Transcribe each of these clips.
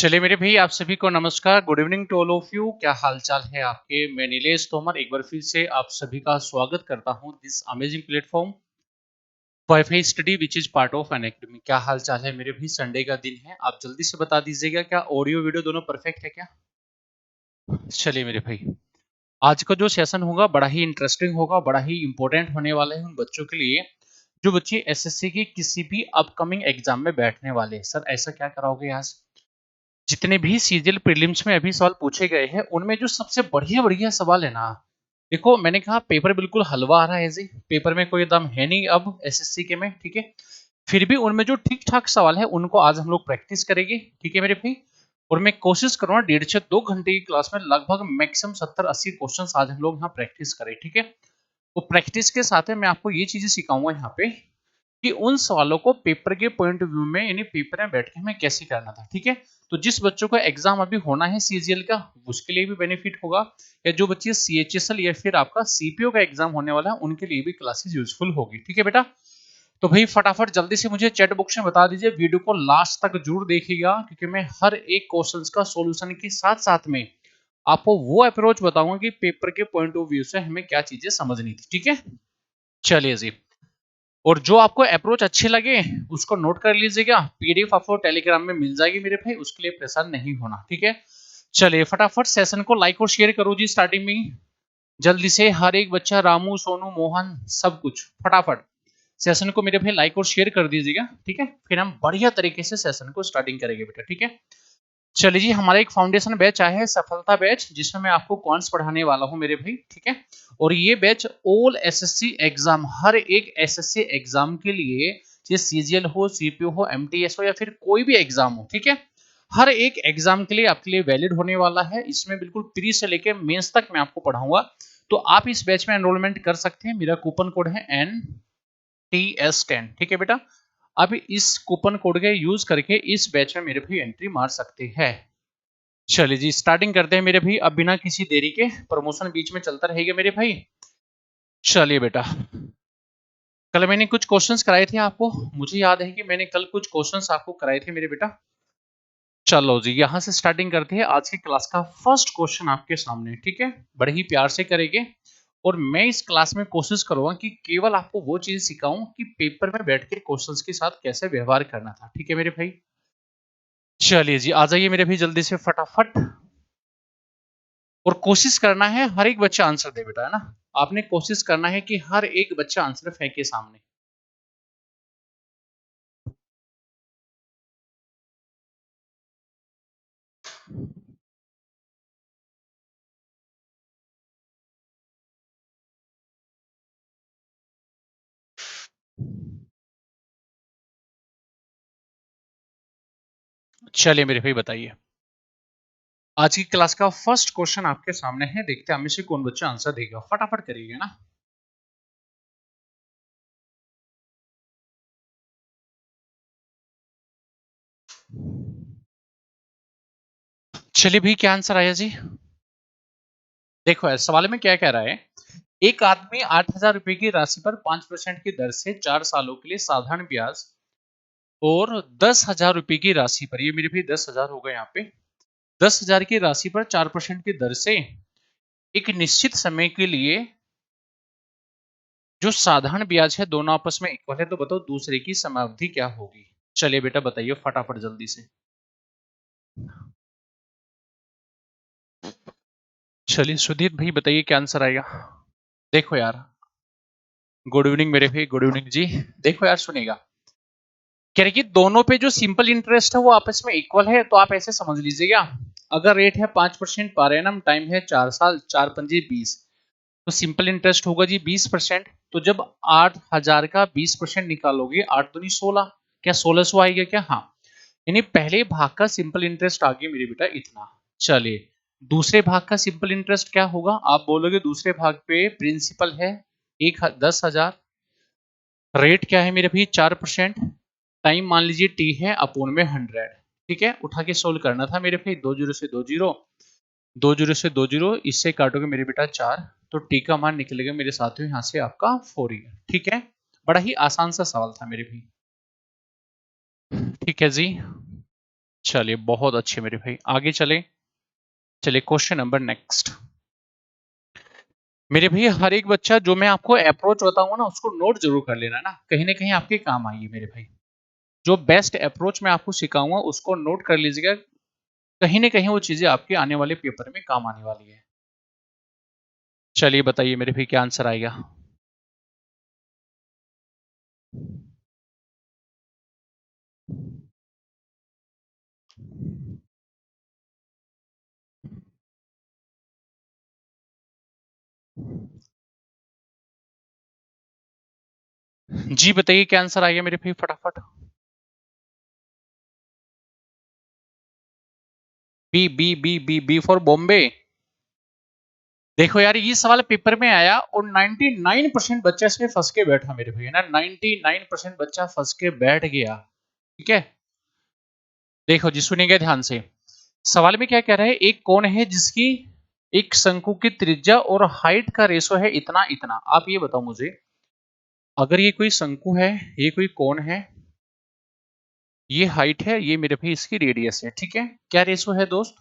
चलिए मेरे भाई, आप सभी को नमस्कार। Good evening to all of you. क्या हाल चाल है आपके? मैं नीलेश तोमर एक बार फिर से आप सभी का स्वागत करता हूं this amazing platform wifi study which is part of N academy. क्या हाल चाल है मेरे भाई? संडे का दिन है, आप जल्दी से बता दीजिएगा क्या ऑडियो वीडियो दोनों परफेक्ट है क्या? चलिए मेरे भाई, आज का जो सेशन होगा बड़ा ही इंटरेस्टिंग होगा, बड़ा ही इंपॉर्टेंट होने वाला है उन बच्चों के लिए जो बच्चे एसएससी की किसी भी अपकमिंग एग्जाम में बैठने वाले हैं। सर ऐसा क्या कराओगे आज? जितने भी सीजीएल प्रीलिम्स में अभी सवाल पूछे गए हैं उनमें जो सबसे बढ़िया बढ़िया सवाल है ना, देखो मैंने कहा पेपर बिल्कुल हलवा आ रहा है जी, पेपर में कोई दम है नहीं अब एसएससी के में, ठीक है। फिर भी उनमें जो ठीक ठाक सवाल है उनको आज हम लोग प्रैक्टिस करेंगे, ठीक है मेरे भाई। और मैं कोशिश करूंगा 1.5 से 2 घंटे की क्लास में लगभग मैक्सिमम 70-80 क्वेश्चन आज हम लोग यहाँ प्रैक्टिस करें, ठीक है। तो प्रैक्टिस के साथ में मैं आपको ये चीजें सिखाऊंगा यहाँ पे कि उन सवालों को पेपर के पॉइंट ऑफ व्यू में यानी पेपर में बैठ के हमें कैसे करना था, ठीक है। तो जिस बच्चों का एग्जाम अभी होना है सीजीएल का उसके लिए भी बेनिफिट होगा, या जो बच्चे सीएचएसएल या फिर आपका सीपीओ का एग्जाम होने वाला है उनके लिए भी क्लासेस यूजफुल होगी, ठीक है बेटा। तो भाई फटाफट जल्दी से मुझे चैट बॉक्स में बता दीजिए, वीडियो को लास्ट तक जरूर देखिएगा क्योंकि मैं हर एक क्वेश्चन का सॉल्यूशन के साथ साथ में आपको वो अप्रोच बताऊंगा कि पेपर के पॉइंट ऑफ व्यू से हमें क्या चीजें समझनी थी, ठीक है। चलिए जी, और जो आपको अप्रोच अच्छे लगे उसको नोट कर लीजिएगा, पीडीएफ आपको टेलीग्राम में मिल जाएगी मेरे भाई, उसके लिए परेशान नहीं होना, ठीक है। चलिए फटाफट सेशन को लाइक और शेयर करो जी स्टार्टिंग में ही, जल्दी से हर एक बच्चा, रामू सोनू मोहन सब कुछ फटाफट सेशन को मेरे भाई लाइक और शेयर कर दीजिएगा, ठीक है। फिर हम बढ़िया तरीके से सेशन को स्टार्टिंग करेंगे बेटा, ठीक है। चलिए जी, हमारा एक फाउंडेशन बैच आया है सफलता बैच, जिसमें मैं आपको कॉन्स पढ़ाने वाला हूं मेरे भाई, ठीक है। और ये बैच ऑल एसएससी एग्जाम, हर एक एसएससी एग्जाम के लिए, चाहे सीजीएल हो, सीपीओ हो, एमटीएस हो या फिर कोई भी एग्जाम हो, ठीक है। हर एक एग्जाम के लिए आपके लिए वैलिड होने वाला है। इसमें बिल्कुल प्री से लेके मेंस तक मैं आपको पढ़ाऊंगा। तो आप इस बैच में एनरोलमेंट कर सकते हैं, मेरा कूपन कोड है NTS10, ठीक है बेटा। अब इस कूपन कोड का यूज करके इस बैच में मेरे भाई एंट्री मार सकते हैं। चलिए जी स्टार्टिंग करते हैं मेरे भाई, अब बिना किसी देरी के, प्रमोशन बीच में चलता रहेगा मेरे भाई। चलिए बेटा, कल मैंने कुछ क्वेश्चंस कराए थे आपको, मुझे याद है कि मैंने कल कुछ क्वेश्चंस आपको कराए थे मेरे बेटा। चलो जी, यहां से स्टार्टिंग करते हैं आज की क्लास का फर्स्ट क्वेश्चन आपके सामने, ठीक है। बड़े ही प्यार से करेंगे और मैं इस क्लास में कोशिश करूंगा कि केवल आपको वो चीज सिखाऊं कि पेपर में बैठ के क्वेश्चंस के साथ कैसे व्यवहार करना था, ठीक है मेरे भाई। चलिए जी, आ जाइए मेरे भाई जल्दी से फटाफट, और कोशिश करना है हर एक बच्चा आंसर दे बेटा, है ना। आपने कोशिश करना है कि हर एक बच्चा आंसर फेंके सामने। चलिए मेरे भाई बताइए, आज की क्लास का फर्स्ट क्वेश्चन आपके सामने है, देखते हैं हमें से कौन बच्चा आंसर देगा, फटाफट करिएगा ना। चलिए भाई, क्या आंसर आया जी? देखो यार, सवाल में क्या कह रहा है, एक आदमी 8,000 रुपए की राशि पर 5% की दर से 4 सालों के लिए साधारण ब्याज और 10,000 रुपए की राशि पर, ये मेरे भाई 10,000 होगा यहाँ पे, 10,000 की राशि पर 4% की दर से एक निश्चित समय के लिए जो साधारण ब्याज है दोनों आपस में इक्वल है, तो बताओ दूसरे की समयावधि क्या होगी? चलिए बेटा बताइए फटाफट जल्दी से। चलिए सुधीर भाई बताइए क्या आंसर आएगा। देखो यार, गुड इवनिंग मेरे भाई, गुड इवनिंग जी। देखो यार सुनेगा, कह रहे कि दोनों पे जो सिंपल इंटरेस्ट है वो आपस में इक्वल है, तो आप ऐसे समझ लीजिएगा, अगर रेट है 5% पर एनम, टाइम है 4 साल, 4 पंजे 20, तो सिंपल इंटरेस्ट होगा जी 20%। तो जब 8,000 का 20% निकालोगे, 8 दूनी 16, क्या 1600 आएगा क्या? हाँ, यानी पहले भाग का सिंपल इंटरेस्ट आ गया मेरे बेटा इतना। चलिए, दूसरे भाग का सिंपल इंटरेस्ट क्या होगा? आप बोलोगे दूसरे भाग पे प्रिंसिपल है 10,000, रेट क्या है मेरे भाई 4%, टाइम मान लीजिए टी है, अपोन में 100, ठीक है। उठा के सोल्व करना था मेरे भाई, 2 जीरो से 2 जीरो, 2 जीरो से 2 जीरो, इससे काटोगे मेरे बेटा 4, तो टी का मान निकलेगा मेरे साथियों यहाँ से आपका 4 ईयर, ठीक है। बड़ा ही आसान सा सवाल था मेरे भाई, ठीक है जी। चलिए बहुत अच्छे मेरे भाई, आगे चले। चलिए क्वेश्चन नंबर नेक्स्ट। मेरे भैया हर एक बच्चा जो मैं आपको अप्रोच बताऊंगा ना उसको नोट जरूर कर लेना ना, कहीं ना कहीं आपके काम आएगी मेरे भाई। जो बेस्ट अप्रोच मैं आपको सिखाऊंगा उसको नोट कर लीजिएगा, कहीं ना कहीं वो चीजें आपके आने वाले पेपर में काम आने वाली है। चलिए बताइए मेरे भाई क्या आंसर आएगा। जी बताइए क्या आंसर आएगा मेरे भाई फटाफट। B B B B B for Bombay. देखो यार ये सवाल पेपर में आया और 99% बच्चा इसमें फंस के बैठा मेरे भैया ना, 99% बच्चा फंस के बैठ गया। ठीक है, देखो जी सुनिएगा ध्यान से। सवाल में क्या कह रहा है, एक कोण है जिसकी एक शंकु की त्रिज्या और हाइट का रेशो है इतना इतना। आप ये बताओ मुझे, अगर ये कोई शंकु है, ये कोई कोण है, ये हाइट है, ये मेरे भाई इसकी रेडियस है, ठीक है। क्या रेशो है दोस्त,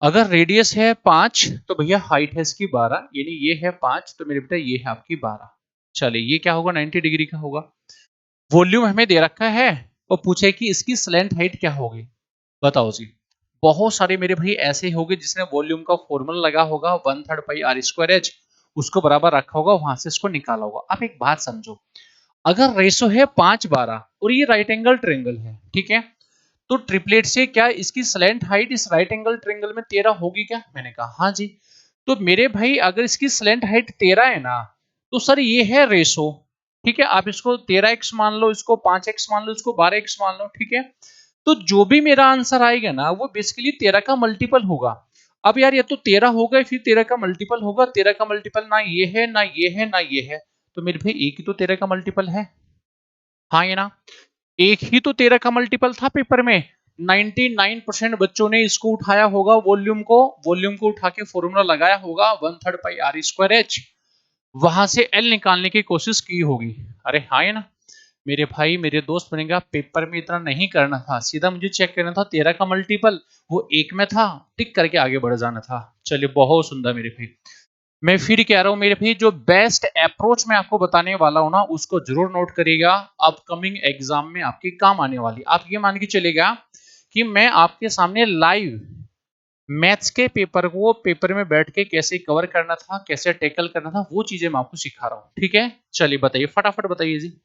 अगर रेडियस है 5 तो भैया हाइट है इसकी 12, यानी ये है 5 तो मेरे बेटा ये है आपकी 12। चलिए ये क्या होगा, 90 डिग्री का होगा। वॉल्यूम हमें दे रखा है और पूछे कि इसकी स्लैंट हाइट क्या होगी। बताओ जी। बहुत सारे मेरे भाई ऐसे होंगे जिसने वॉल्यूम का फॉर्मूला लगा होगा 1/3 पाई आर स्क्वायर एच, उसको बराबर रखा होगा, वहां से इसको निकाला होगा। आप एक बात समझो, अगर रेशो है 5/12 और ये राइट एंगल ट्रेंगल है, ठीक है, तो ट्रिपलेट से क्या इसकी स्लैंट हाइट इस राइट एंगल ट्रेंगल में 13 होगी क्या? मैंने कहा हाँ जी। तो मेरे भाई अगर इसकी स्लैंट हाइट 13 है ना, तो सर ये है रेशो, ठीक है। आप इसको 13x मान लो, इसको 5x मान लो, इसको 12x मान लो, ठीक है। तो जो भी मेरा आंसर आएगा ना वो बेसिकली 13 का मल्टीपल होगा। अब यार ये तो 13 होगा फिर 13 का मल्टीपल होगा, 13 का मल्टीपल ना ये है ना ये है ना ये है, तो मेरे भाई एक ही तो 13 का मल्टीपल है। हाँ ये ना, एक ही तो 13 का मल्टीपल था पेपर में। 99% बच्चों ने इसको उठाया होगा, वॉल्यूम को उठा के फॉर्मूला लगाया होगा 1/3 पाई आर स्क्वायर एच, वहां से एल निकालने की कोशिश की होगी। अरे हाँ है ना मेरे भाई, मेरे दोस्त बनेगा, पेपर में इतना नहीं करना था, सीधा मुझे चेक करना था 13 का मल्टीपल, वो एक में था, टिक करके आगे बढ़ जाना था। चलिए बहुत सुंदर मेरे भाई। मैं फिर कह रहा हूं मेरे भाई, जो बेस्ट अप्रोच मैं आपको बताने वाला हूं ना उसको जरूर नोट करिएगा, अपकमिंग एग्जाम में आपके काम आने वाली। आप ये मान के चलेगा कि मैं आपके सामने लाइव मैथ्स के पेपर को पेपर में बैठ के कैसे कवर करना था, कैसे टैकल करना था, वो चीजें मैं आपको सिखा रहा हूं, ठीक है। चलिए बताइए फटाफट बताइए जी।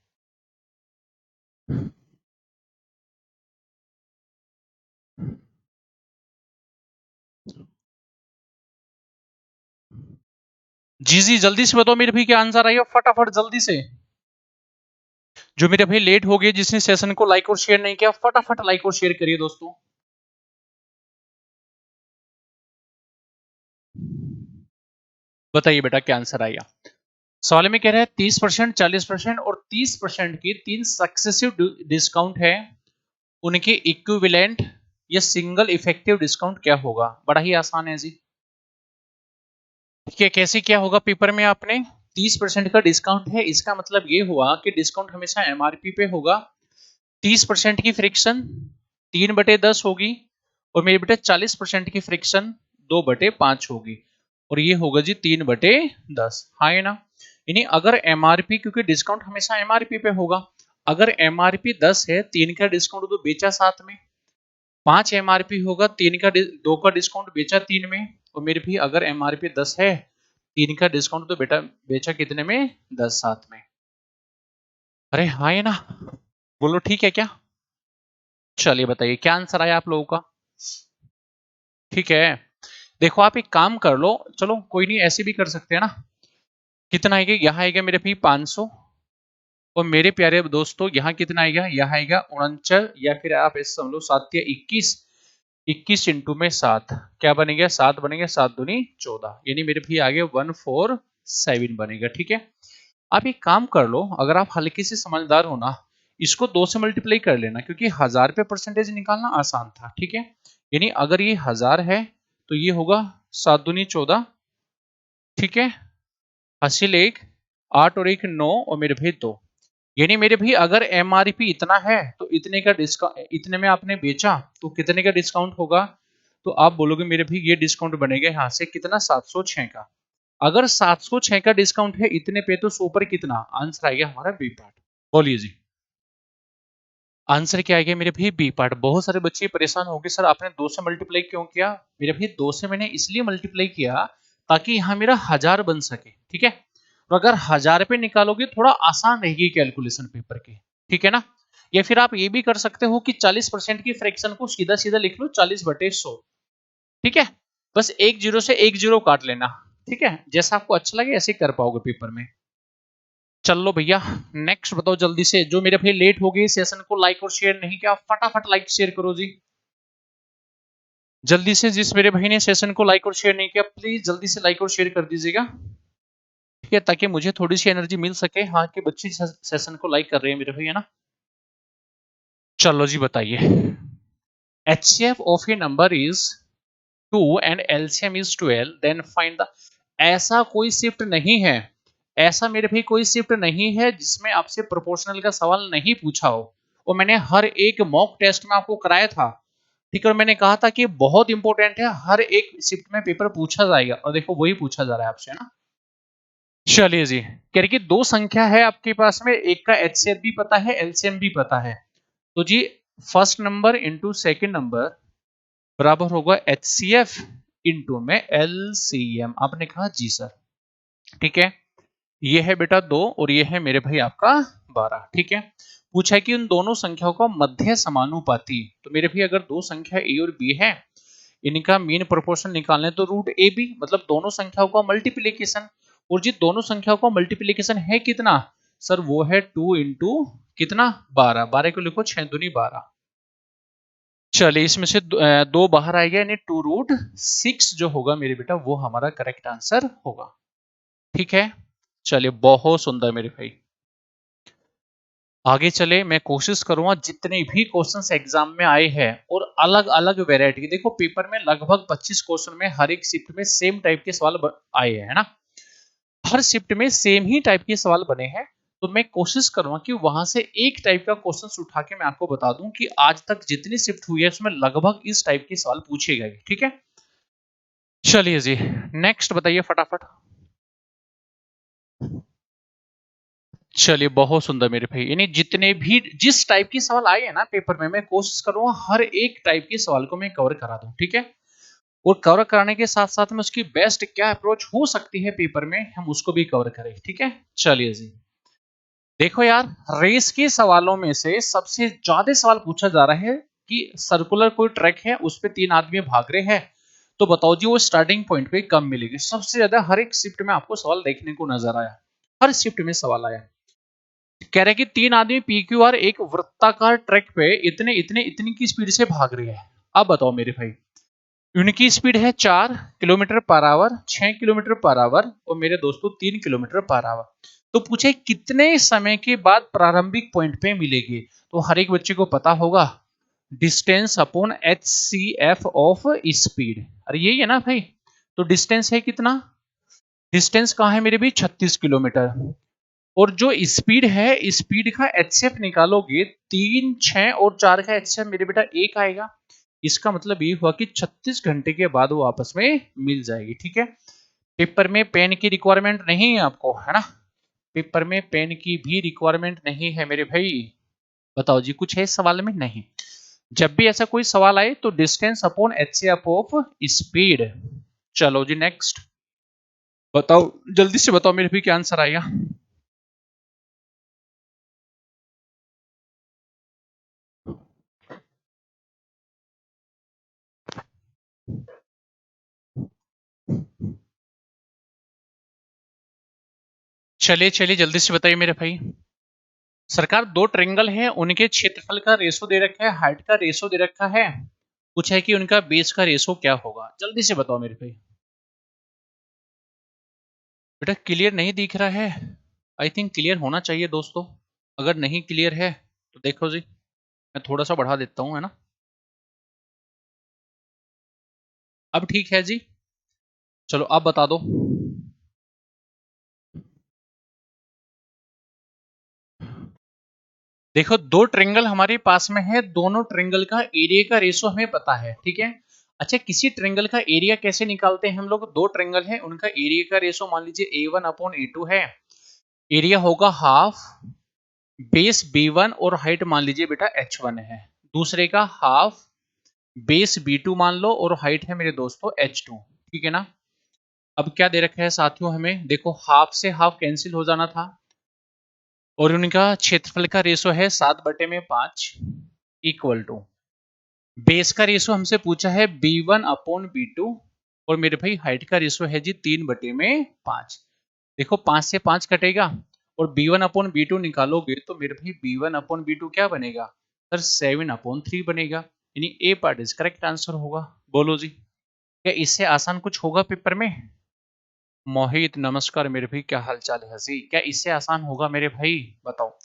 जी जी जल्दी से बताओ मेरे भाई क्या आंसर आएगा फटाफट जल्दी से। जो मेरे भाई लेट हो गए, जिसने सेशन को लाइक और शेयर नहीं किया, फटाफट लाइक और शेयर करिए दोस्तों। बताइए बेटा क्या आंसर आएगा। सवाल में कह रहा है 30%, 40% और 30% की तीन सक्सेसिव डिस्काउंट है, उनके इक्विवेलेंट या सिंगल इफेक्टिव डिस्काउंट क्या होगा। बड़ा ही आसान है जी। ठीक है, कैसे क्या होगा पेपर में आपने, 30% का डिस्काउंट है, इसका मतलब ये हुआ कि डिस्काउंट हमेशा एमआरपी पे होगा। 30% की फ्रिक्शन 3/10 होगी, और मेरे बेटे 40% की फ्रिक्शन 2/5 होगी, और ये होगा जी 3/10। हाँ है ना, यानी अगर एमआरपी, क्योंकि डिस्काउंट हमेशा एमआरपी पे होगा, अगर एमआरपी 10 है, 3 का डिस्काउंट तो बेचा 7 में, 5 एमआरपी होगा, 2 का डिस्काउंट बेचा 3 में, और मेरे भी अगर एमआरपी 10 है, 3 का डिस्काउंट तो बेटा बेचा कितने में, 10 7 में। अरे हाँ है ना, बोलो ठीक है क्या। चलिए बताइए क्या आंसर आया आप लोगों का। ठीक है, देखो आप एक काम कर लो, चलो कोई नहीं ऐसे भी कर सकते हैं ना। कितना आएगा, यहाँ आएगा मेरे भी 500, और मेरे प्यारे दोस्तों यहाँ कितना आएगा, यहाँ आएगा 49, या फिर आप ऐसे समझ लो 7 या 21, 21 इंटू में 7 क्या बनेगा, 7 बनेगा, 7 दूनी 14, यानी मेरे भी आगे 147 बनेगा। ठीक है, आप एक काम कर लो, अगर आप हल्के से समझदार हो ना, इसको 2 से मल्टीप्लाई कर लेना, क्योंकि 1000 पे परसेंटेज निकालना आसान था। ठीक है, यानी अगर ये 1000 है तो ये होगा 7 दूनी 14, ठीक है, हासिल 1, 8 और 1 9, और मेरे भाई 2, यानी मेरे भाई अगर एमआरपी इतना है तो इतने का डिस्काउंट, इतने में आपने बेचा तो कितने का डिस्काउंट होगा? तो आप बोलोगे मेरे भाई ये डिस्काउंट बनेगा यहाँ से कितना, 706 का। अगर 706 का डिस्काउंट है इतने पे तो 100 पर कितना, आंसर आ गया हमारा बी पार्ट। बोलिए जी, आंसर क्या आ गया मेरे भाई? B part. बहुत सारे बच्चे परेशान हो गए, सर आपने 2 से मल्टीप्लाई क्यों किया? मेरे भाई 2 से मैंने इसलिए मल्टीप्लाई किया ताकि यहाँ मेरा 1000 बन सके, ठीक है। और अगर 1000 पे निकालोगे थोड़ा आसान रहेगी कैलकुलेशन पेपर की, ठीक है ना। या फिर आप ये भी कर सकते हो कि 40% की फ्रैक्शन को सीधा सीधा लिख लो 40/100, ठीक है। बस एक जीरो से एक जीरो काट लेना, ठीक है। जैसा आपको अच्छा लगे ऐसे कर पाओगे पेपर में। चलो भैया नेक्स्ट बताओ जल्दी से। जो मेरे भाई लेट हो गए सेशन को लाइक और शेयर नहीं किया, फटाफट लाइक शेयर करो जी जल्दी से। जिस मेरे भाई ने सेशन को लाइक और शेयर नहीं किया प्लीज जल्दी से लाइक और शेयर कर दीजिएगा, ठीक है, ताकि मुझे थोड़ी सी एनर्जी मिल सके। हाँ के बच्चे सेशन को लाइक कर रहे हैं मेरे भाई, है ना। चलो जी बताइए। HCF of a number is 2 and LCM is 12, then find the. ऐसा कोई शिफ्ट नहीं है, ऐसा मेरे भाई कोई शिफ्ट नहीं है जिसमें आपसे प्रोपोर्शनल का सवाल नहीं पूछा हो। और मैंने हर एक मॉक टेस्ट में आपको कराया था, ठीक है। और मैंने कहा था कि बहुत इंपॉर्टेंट है, हर एक शिफ्ट में पेपर पूछा जाएगा, और देखो वही पूछा जा रहा है आपसे, है ना। चलिए जी, कह रही कि दो संख्या है आपके पास में, एक का HCF भी पता है LCM भी पता है। तो जी first number into second number बराबर होगा HCF इंटू में LCM। आपने कहा जी सर, ठीक है। ये है बेटा 2 और ये है मेरे भाई आपका 12, ठीक है। पूछा है कि उन दोनों संख्याओं का मध्य समानुपाती। तो मेरे भाई अगर दो संख्या ए और बी है, इनका मीन प्रोपोर्शन निकालने तो रूट ए बी, मतलब दोनों संख्याओं का मल्टीप्लीकेशन। और जी दोनों संख्याओं का मल्टीप्लीकेशन है कितना? सर वो है 2 इंटू कितना, 12। 12 को लिखो 6 दूनी 12। चलिए इसमें से दो बाहर आएगा, यानी 2√6 जो होगा मेरे बेटा वो हमारा करेक्ट आंसर होगा, ठीक है। चलिए बहुत सुंदर मेरे भाई। आगे चले, मैं कोशिश करूंगा जितने भी क्वेश्चंस एग्जाम में आए हैं और अलग अलग वेरायटी के, देखो पेपर में लगभग 25 क्वेश्चन में हर एक शिफ्ट में सेम टाइप के सवाल आए हैं, है ना। हर शिफ्ट में सेम ही टाइप के सवाल बने हैं। तो मैं कोशिश करूंगा कि वहां से एक टाइप का क्वेश्चन उठा के मैं आपको बता दूं कि आज तक जितनी शिफ्ट हुई है उसमें लगभग इस टाइप के सवाल पूछे गए, ठीक है। चलिए जी नेक्स्ट बताइए फटाफट। चलिए बहुत सुंदर मेरे भाई, यानी जितने भी जिस टाइप के सवाल आए हैं ना पेपर में, मैं कोशिश करूंगा हर एक टाइप के सवाल को मैं कवर करा दूं, ठीक है। और कवर कराने के साथ साथ में उसकी बेस्ट क्या अप्रोच हो सकती है पेपर में, हम उसको भी कवर करें, ठीक है। चलिए जी देखो यार, रेस के सवालों में से सबसे ज्यादा सवाल पूछा जा रहा है कि सर्कुलर कोई ट्रैक है उस पे 3 आदमी भाग रहे हैं, तो बताओ जी वो स्टार्टिंग पॉइंट पे कब मिलेगी। सबसे ज्यादा हर एक शिफ्ट में आपको सवाल देखने को नजर आया, हर शिफ्ट में सवाल आया। कह रहे कि 3 आदमी PQR एक वृत्ताकार ट्रैक पे इतने इतने इतनी की स्पीड से भाग रहे हैं। अब बताओ मेरे भाई, उनकी स्पीड है 4 kilometre per hour, 6 kilometre per hour, और मेरे दोस्तों 3 किलोमीटर पर आवर। तो पूछे कितने समय के बाद प्रारंभिक पॉइंट पे मिलेगी। तो हर एक बच्चे को पता होगा distance upon HCF of speed, अरे यही है ना भाई। तो डिस्टेंस है कितना, डिस्टेंस कहाँ है मेरे भी 36 किलोमीटर। और जो स्पीड है स्पीड का HCF निकालोगे, 3, 6 और 4 का HCF मेरे बेटा 1 आएगा। इसका मतलब ये हुआ कि 36 घंटे के बाद वो आपस में मिल जाएगी, ठीक है। पेपर में पेन की रिक्वायरमेंट नहीं है आपको, है ना। पेपर में पेन की भी रिक्वायरमेंट नहीं है मेरे भाई। बताओ जी कुछ है इस सवाल में? नहीं। जब भी ऐसा कोई सवाल आए तो distance upon HCF of speed. चलो जी नेक्स्ट बताओ, जल्दी से बताओ मेरे भी क्या आंसर आएगा। चलिए चलिए जल्दी से बताइए मेरे भाई। सरकार दो ट्रेंगल हैं, उनके क्षेत्रफल का रेशो दे रखा है, हाइट का रेशो दे रखा है। पूछा है कि उनका बेस का रेशो क्या होगा, जल्दी से बताओ मेरे भाई। बेटा क्लियर नहीं दिख रहा है? आई थिंक क्लियर होना चाहिए दोस्तों। अगर नहीं क्लियर है तो देखो जी मैं थोड़ा सा बढ़ा देता हूँ, है ना। अब ठीक है जी। चलो अब बता दो। देखो दो ट्रायंगल हमारे पास में है, दोनों ट्रायंगल का एरिया का रेशो हमें पता है, ठीक है। अच्छा, किसी ट्रायंगल का एरिया कैसे निकालते हैं हम लोग? दो ट्रायंगल है, उनका एरिया का रेशो मान लीजिए A1/A2 है। एरिया होगा हाफ बेस B1 और हाइट मान लीजिए बेटा H1 है। दूसरे का हाफ बेस B2 मान लो और हाइट है मेरे दोस्तों H2, ठीक है ना। अब क्या दे रखा है साथियों हमें? देखो हाफ से हाफ कैंसिल हो जाना था और उनका क्षेत्रफल का रेशो है 7/5 इक्वल टू बेस का रेशो हमसे पूछा है B1/B2 और मेरे भाई हाइट का रेशो है जी 3/5। देखो 5 से 5 कटेगा और B1/B2 निकालोगे तो मेरे भाई B1/B2 क्या बनेगा सर? 7/3 बनेगा, यानी ए पार्ट इज करेक्ट आंसर होगा। बोलो जी, क्या इससे आसान कुछ होगा पेपर में? मोहित नमस्कार मेरे भाई, क्या हाल चाल है हसी? क्या इससे आसान होगा मेरे भाई? बताओ।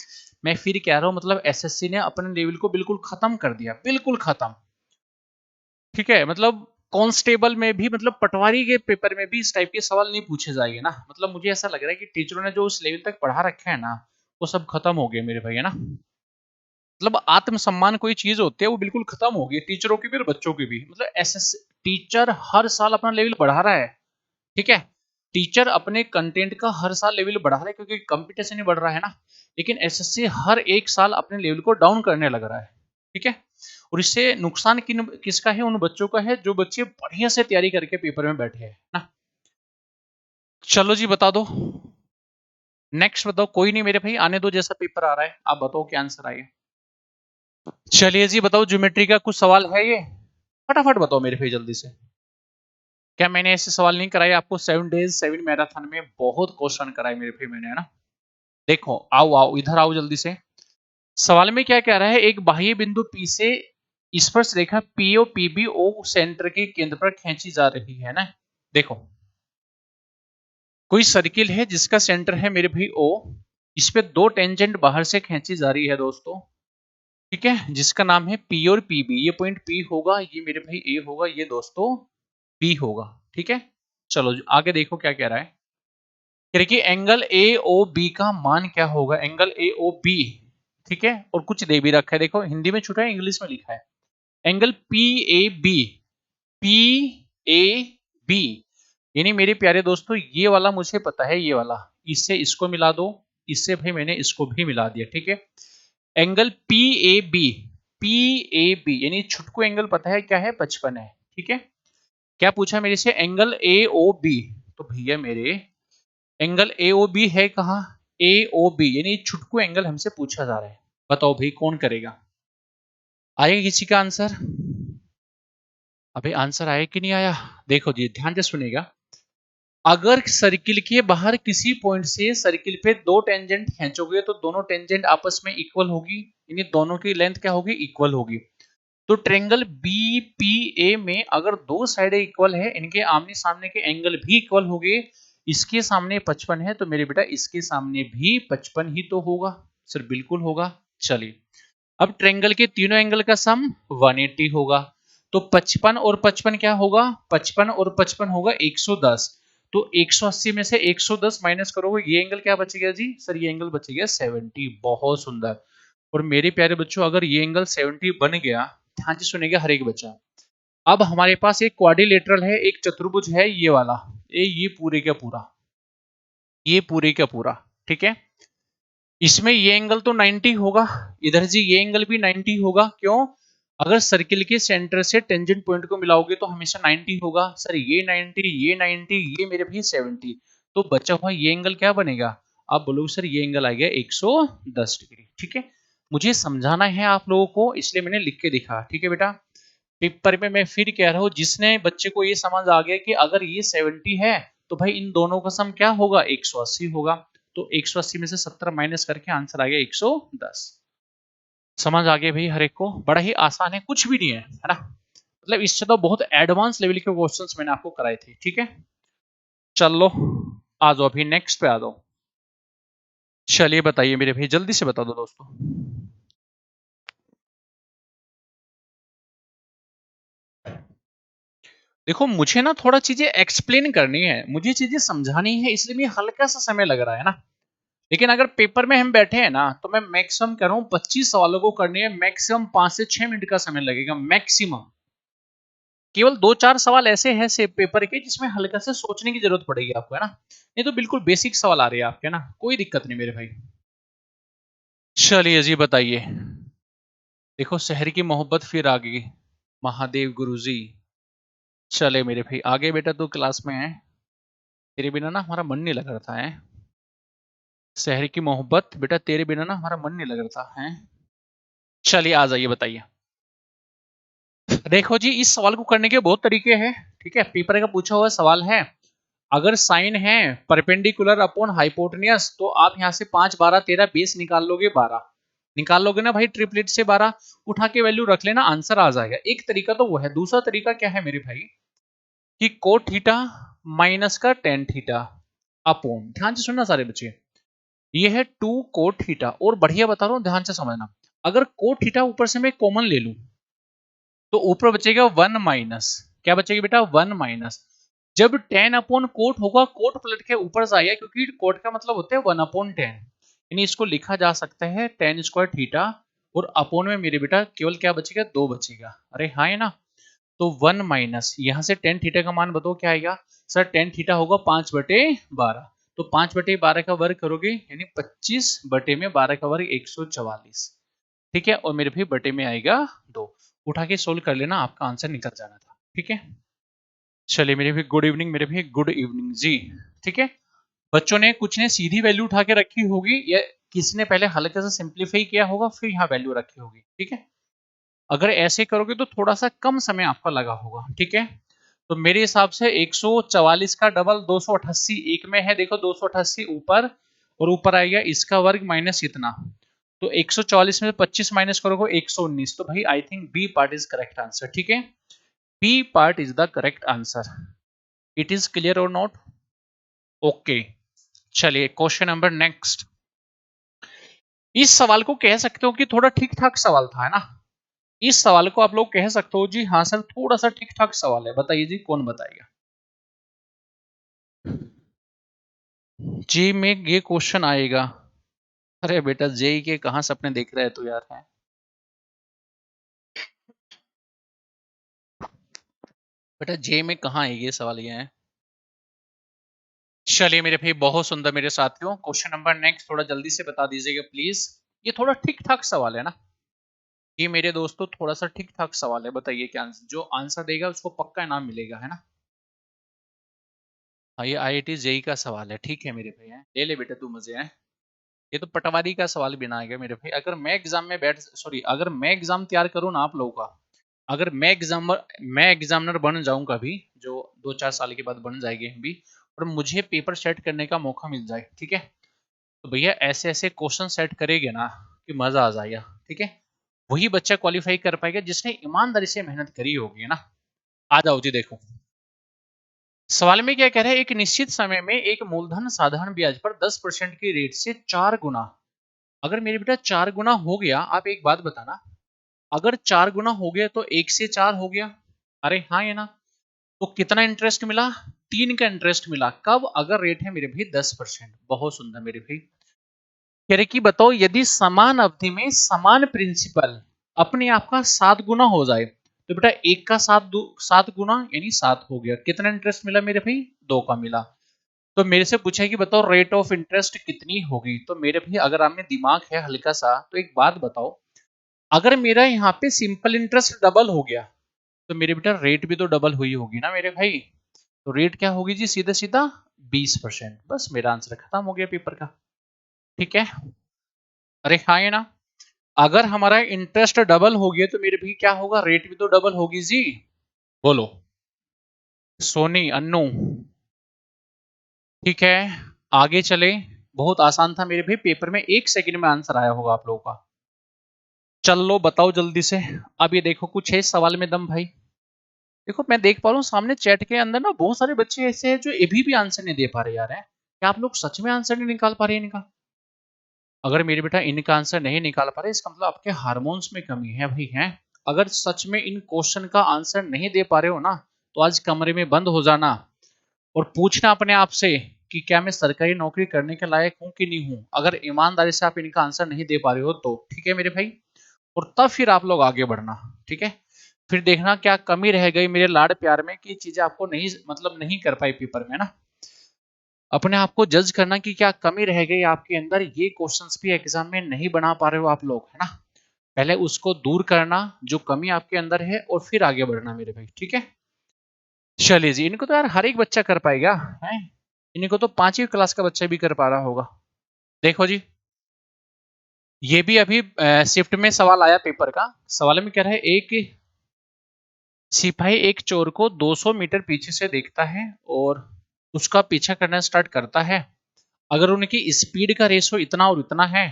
मैं फिर कह रहा हूं, मतलब एसएससी ने अपने लेवल को बिल्कुल खत्म कर दिया, बिल्कुल खत्म, ठीक है। मतलब कांस्टेबल में भी, मतलब पटवारी के पेपर में भी इस टाइप के सवाल नहीं पूछे जाएंगे ना। मतलब मुझे ऐसा लग रहा है कि टीचरों ने जो उस लेवल तक पढ़ा रखा है ना, वो सब खत्म हो गया मेरे भाई, है ना। मतलब आत्मसम्मान कोई चीज होती है वो बिल्कुल खत्म हो गई, टीचरों की भी और बच्चों की भी। मतलब एसएस टीचर हर साल अपना लेवल बढ़ा रहा है, ठीक है। टीचर अपने कंटेंट का हर साल लेवल बढ़ा रहा है क्योंकि कंपटीशन ही बढ़ रहा है ना। लेकिन एसएससी हर एक साल अपने लेवल को डाउन करने लग रहा है, ठीक है। और इससे नुकसान किसका है? उन बच्चों का है जो बच्चे बढ़िया से तैयारी करके पेपर में बैठे हैं ना। चलो जी बता दो, नेक्स्ट बताओ। कोई नहीं मेरे भाई, आने दो, जैसा पेपर आ रहा है आप बताओ क्या आंसर आएगा। चलिए जी बताओ, ज्योमेट्री का कुछ सवाल है ये, फटाफट बताओ मेरे भाई जल्दी से। क्या मैंने ऐसे सवाल नहीं कराए आपको? 7 days 7 मैराथन में बहुत क्वेश्चन कराए मेरे भाई मैंने, है ना। देखो आओ आओ इधर आओ जल्दी से। सवाल में क्या कह रहा है? एक बाह्य बिंदु P से स्पर्श रेखा PO PBO सेंटर के केंद्र पर खींची जा रही है ना। देखो कोई सर्किल है जिसका सेंटर है मेरे भाई O, इस पे दो टेंजेंट बाहर से खींची जा रही है दोस्तों, ठीक है, जिसका नाम है P और PB। ये पॉइंट P होगा, ये मेरे भाई A होगा, ये दोस्तों B होगा, ठीक है। चलो आगे देखो क्या कह रहा है। देखिए एंगल AOB का मान क्या होगा? एंगल AOB, ठीक है, और कुछ दे भी रखा है, देखो हिंदी में छूटा है, इंग्लिश में लिखा है। एंगल PAB, PAB, यानी मेरे प्यारे दोस्तों ये वाला मुझे पता है, ये वाला, इससे इसको मिला दो, इससे भाई मैंने इसको भी मिला दिया, ठीक है। एंगल PAB, PAB यानी छुटकू एंगल पता है क्या है? 55 है, ठीक है। क्या पूछा मेरे से? एंगल AOB, तो भैया मेरे एंगल AOB है कहां? AOB यानी छुटकू एंगल हमसे पूछा जा रहा है। बताओ भाई कौन करेगा? आएगा किसी का आंसर? अबे आंसर आया कि नहीं आया? देखो जी ध्यान से सुनेगा। अगर सर्किल के बाहर किसी पॉइंट से सर्किल पे दो टेंजेंट खींचोगे तो दोनों टेंजेंट आपस में इक्वल होगी, यानी दोनों की लेंथ क्या होगी? इक्वल होगी। तो ट्रायंगल BPA में अगर दो साइडें इक्वल है, इनके आमने सामने के एंगल भी इक्वल हो गए, इसके सामने 55 है तो मेरे बेटा इसके सामने भी 55 ही तो होगा। सर बिल्कुल होगा। चलिए अब ट्रायंगल के तीनों एंगल का सम 180 होगा, तो 55 और 55 क्या होगा? 55 और 55 होगा 110। तो 180 में से 110 माइनस करोगे, ये एंगल क्या बचेगा जी? सर ये एंगल बचेगा 70। बहुत सुंदर। और मेरे प्यारे बच्चों अगर ये एंगल 70 बन गया, ध्यान से सुनेगा हर एक बच्चा। अब हमारे पास एक क्वाड्रिलेटरल है, एक चतुर्भुज है ये वाला, ये पूरे का पूरा, ये पूरे का पूरा, ठीक है। इसमें ये एंगल तो 90 होगा, इधर जी ये एंगल भी 90 होगा। क्यों? अगर सर्किल के सेंटर से टेंजेंट पॉइंट को मिलाओगे तो हमेशा 90 होगा। सर ये 90, ये 90, ये मेरे भी 70, तो बचा हुआ ये एंगल क्या बनेगा? आप बोलोगे सर ये एंगल आ गया 110 डिग्री, ठीक है। मुझे समझाना है आप लोगों को इसलिए मैंने लिख के दिखा, ठीक है बेटा। पेपर में मैं फिर कह रहा हूं, जिसने बच्चे को ये समझ आ गया कि अगर ये 70 है तो भाई इन दोनों का सम क्या होगा? 180 होगा। तो 180 में से 70 माइनस करके आंसर आ गया 110। समझ आ गया भाई हर एक को? बड़ा ही आसान है, कुछ भी नहीं है ना। मतलब इससे तो बहुत एडवांस लेवल के क्वेश्चंस मैंने आपको कराए थे, ठीक है। चलो आ जाओ अभी नेक्स्ट पे आ जाओ। चलिए बताइए मेरे भाई जल्दी से बता दो दोस्तों। देखो मुझे ना थोड़ा चीजें एक्सप्लेन करनी है, मुझे चीजें समझानी है, इसलिए मुझे हल्का सा समय लग रहा है ना। लेकिन अगर पेपर में हम बैठे हैं ना, तो मैं मैक्सिमम कह रहा हूँ 25 सवालों को करने में मैक्सिमम 5 से 6 मिनट का समय लगेगा मैक्सिमम। केवल 2-4 सवाल ऐसे हैं से पेपर के जिसमें हल्का से सोचने की जरूरत पड़ेगी आपको, है ना। नहीं तो बिल्कुल बेसिक सवाल आ रहे हैं आपके, ना कोई दिक्कत नहीं मेरे भाई। चलिए जी बताइए। देखो शहर की मोहब्बत फिर आ गई, महादेव गुरुजी। चले मेरे भाई आगे बेटा, तू क्लास में है, तेरे बिना ना हमारा मन नहीं लग रहा था है। शहर की मोहब्बत बेटा, तेरे बिना ना हमारा मन नहीं लग रहा था है। चलिए आ जाइए बताइए। देखो जी इस सवाल को करने के बहुत तरीके हैं, ठीक है। पेपर का पूछा हुआ सवाल है, अगर साइन है परपेंडिकुलर अपॉन हाइपोटेनियस, तो आप यहाँ से 5 12 13 20 निकाल लोगे, 12 निकाल लोगे ना भाई, ट्रिपलेट से 12 उठा के वैल्यू रख लेना, आंसर आ जाएगा। एक तरीका तो वो है। दूसरा तरीका क्या है मेरे भाई, कि कोट थीटा माइनस का टेन थीटा अपॉन, ध्यान से सुनना सारे बच्चे, ये है 2 कोट थीटा। और बढ़िया बता रहा हूं ध्यान से समझना, अगर कोट थीटा ऊपर से मैं कॉमन ले लूं तो ऊपर बचेगा 1 माइनस, क्या बचेगा बेटा 1 माइनस। जब 10 अपॉन कोट होगा, कोट पलट के ऊपर से आएगा, क्योंकि कोट का मतलब होता है 1 अपॉन 10, यानी इसको लिखा जा सकता है 10 स्क्वायर थीटा, और अपॉन में मेरे बेटा केवल क्या बचेगा 2 बचेगा। अरे हाँ है ना। तो 1 माइनस यहाँ से 10 थीटा का मान बताओ क्या आएगा सर, 10 थीटा होगा 5/12, तो 5/12 का वर्ग करोगे यानी 25/12 का वर्ग 144, ठीक है। और मेरे भी बटे में आएगा 2, उठा के सोल्व कर लेना, आपका आंसर निकल जाना था, ठीक है। चलिए मेरे भी गुड इवनिंग, मेरे भी गुड इवनिंग जी, ठीक है। बच्चों ने कुछ ने सीधी वैल्यू उठा के रखी होगी, या किसी ने पहले हल्के से सिंप्लीफाई किया होगा फिर यहाँ वैल्यू रखी होगी, ठीक है। अगर ऐसे करोगे तो थोड़ा सा कम समय आपका लगा होगा, ठीक है। तो मेरे हिसाब से 144 का डबल 288 एक में है, देखो 288 ऊपर, और ऊपर आएगा इसका वर्ग माइनस इतना, तो 144 में से 25 माइनस करोगे 119, तो भाई I think B part is correct answer, ठीक है। B part is the correct answer. It is clear और नॉट? ओके। चलिए क्वेश्चन नंबर नेक्स्ट। इस सवाल को कह सकते हो कि थोड़ा ठीक ठाक सवाल था, है ना। इस सवाल को आप लोग कह सकते हो जी हाँ सर थोड़ा सा ठीक ठाक सवाल है, बताइए जी कौन बताएगा। जी में ये क्वेश्चन आएगा। अरे बेटा जेई के कहां सपने देख रहे है तू यार है। बेटा जे में कहां है ये सवाल, ये है। चलिए मेरे भाई बहुत सुंदर मेरे साथियों, क्वेश्चन नंबर नेक्स्ट थोड़ा जल्दी से बता दीजिएगा प्लीज। ये थोड़ा ठीक ठाक सवाल है ना, ये मेरे दोस्तों थोड़ा सा ठीक ठाक सवाल है, बताइए क्या आंसर, जो आंसर देगा उसको पक्का इनाम मिलेगा, है ना। हाँ ये IIT जेई का सवाल है, ठीक है मेरे भाई है, ले ले बेटा तू मजे है। ये तो पटवारी का सवाल भी ना आएगा मेरे भाई। अगर मैं एग्जाम में बैठ सॉरी अगर मैं एग्जाम तैयार करूँ ना आप लोगों का, अगर मैं एग्जामिनर बन जाऊं कभी, जो 2-4 साल के बाद बन जाएगी हम भी, और मुझे पेपर सेट करने का मौका मिल जाए, ठीक है, तो भैया ऐसे ऐसे क्वेश्चन सेट करेंगे ना कि मजा आ जाएगा, ठीक है। वही बच्चा क्वालिफाई कर पाएगा जिसने ईमानदारी से मेहनत करी होगी, है ना। आ जाओ जी देखो, सवाल में क्या कह रहा है, एक निश्चित समय में एक मूलधन साधारण ब्याज पर 10% की रेट से 4 गुना, अगर मेरे बेटा 4 गुना हो गया, आप एक बात बताना, अगर 4 गुना हो गया तो 1 से 4 हो गया, अरे हाँ ये ना, तो कितना इंटरेस्ट मिला, 3 का इंटरेस्ट मिला, कब, अगर रेट है मेरे भाई 10%। बहुत सुंदर मेरे भाई, कह रहे कि बताओ यदि समान अवधि में समान प्रिंसिपल अपने आप का 7 गुना हो जाए, तो बेटा एक का 7 गुना यानी 7 हो गया, कितना इंटरेस्ट मिला मेरे भाई 2 का मिला। तो मेरे से पूछा कि बताओ रेट ऑफ इंटरेस्ट कितनी होगी, तो मेरे भाई अगर आप में दिमाग है हल्का सा तो एक बात बताओ, अगर मेरा यहाँ पे सिंपल इंटरेस्ट डबल हो गया, तो मेरे बेटा रेट भी तो डबल हुई होगी ना मेरे भाई, तो रेट क्या होगी जी सीधा सीधा 20%। बस मेरा आंसर खत्म हो गया पेपर का, ठीक है। अरे हाँ है ना, अगर हमारा इंटरेस्ट डबल हो गया तो मेरे भी क्या होगा, रेट भी तो डबल होगी जी। बोलो सोनी अन्नू, ठीक है। आगे चले, बहुत आसान था मेरे भी, पेपर में 1 सेकंड में आंसर आया होगा आप लोगों का। चल लो बताओ जल्दी से। अब ये देखो कुछ है इस सवाल में दम भाई, देखो मैं देख पा रहा हूँ सामने चैट के अंदर ना बहुत सारे बच्चे ऐसे हैं जो अभी भी आंसर नहीं दे पा रहे यार, है क्या आप लोग सच में आंसर नहीं निकाल पा रहे हैं इनका। अगर मेरे बेटा इनका आंसर नहीं निकाल पा रहे, इसका मतलब आपके हार्मोन्स में कमी है भाई, है। अगर सच में इन क्वेश्चन का आंसर नहीं दे पा रहे हो ना, तो आज कमरे में बंद हो जाना और पूछना अपने आप से कि क्या मैं सरकारी नौकरी करने के लायक हूं कि नहीं हूं। अगर ईमानदारी से आप इनका आंसर नहीं दे पा रहे हो तो ठीक है मेरे भाई, और तब फिर आप लोग आगे बढ़ना। ठीक है, फिर देखना क्या कमी रह गई मेरे लाड प्यार में कि चीजें आपको नहीं मतलब नहीं कर पाई पेपर में ना। अपने आप को जज करना कि क्या कमी रह गई आपके अंदर, ये क्वेश्चंस भी एग्जाम में नहीं बना पा रहे हो आप लोग, है ना। पहले उसको दूर करना जो कमी आपके अंदर है और फिर आगे बढ़ना मेरे भाई। ठीक है, चलिए जी, इनको तो यार हर एक बच्चा कर पाएगा है, इनको तो 5वीं क्लास का बच्चा भी कर पा रहा होगा। देखो जी, ये भी अभी शिफ्ट में सवाल आया पेपर का। सवाल में कह रहा है एक सिपाही एक चोर को 200 मीटर पीछे से देखता है और उसका पीछा करना स्टार्ट करता है। अगर उनकी स्पीड का रेशो इतना और इतना है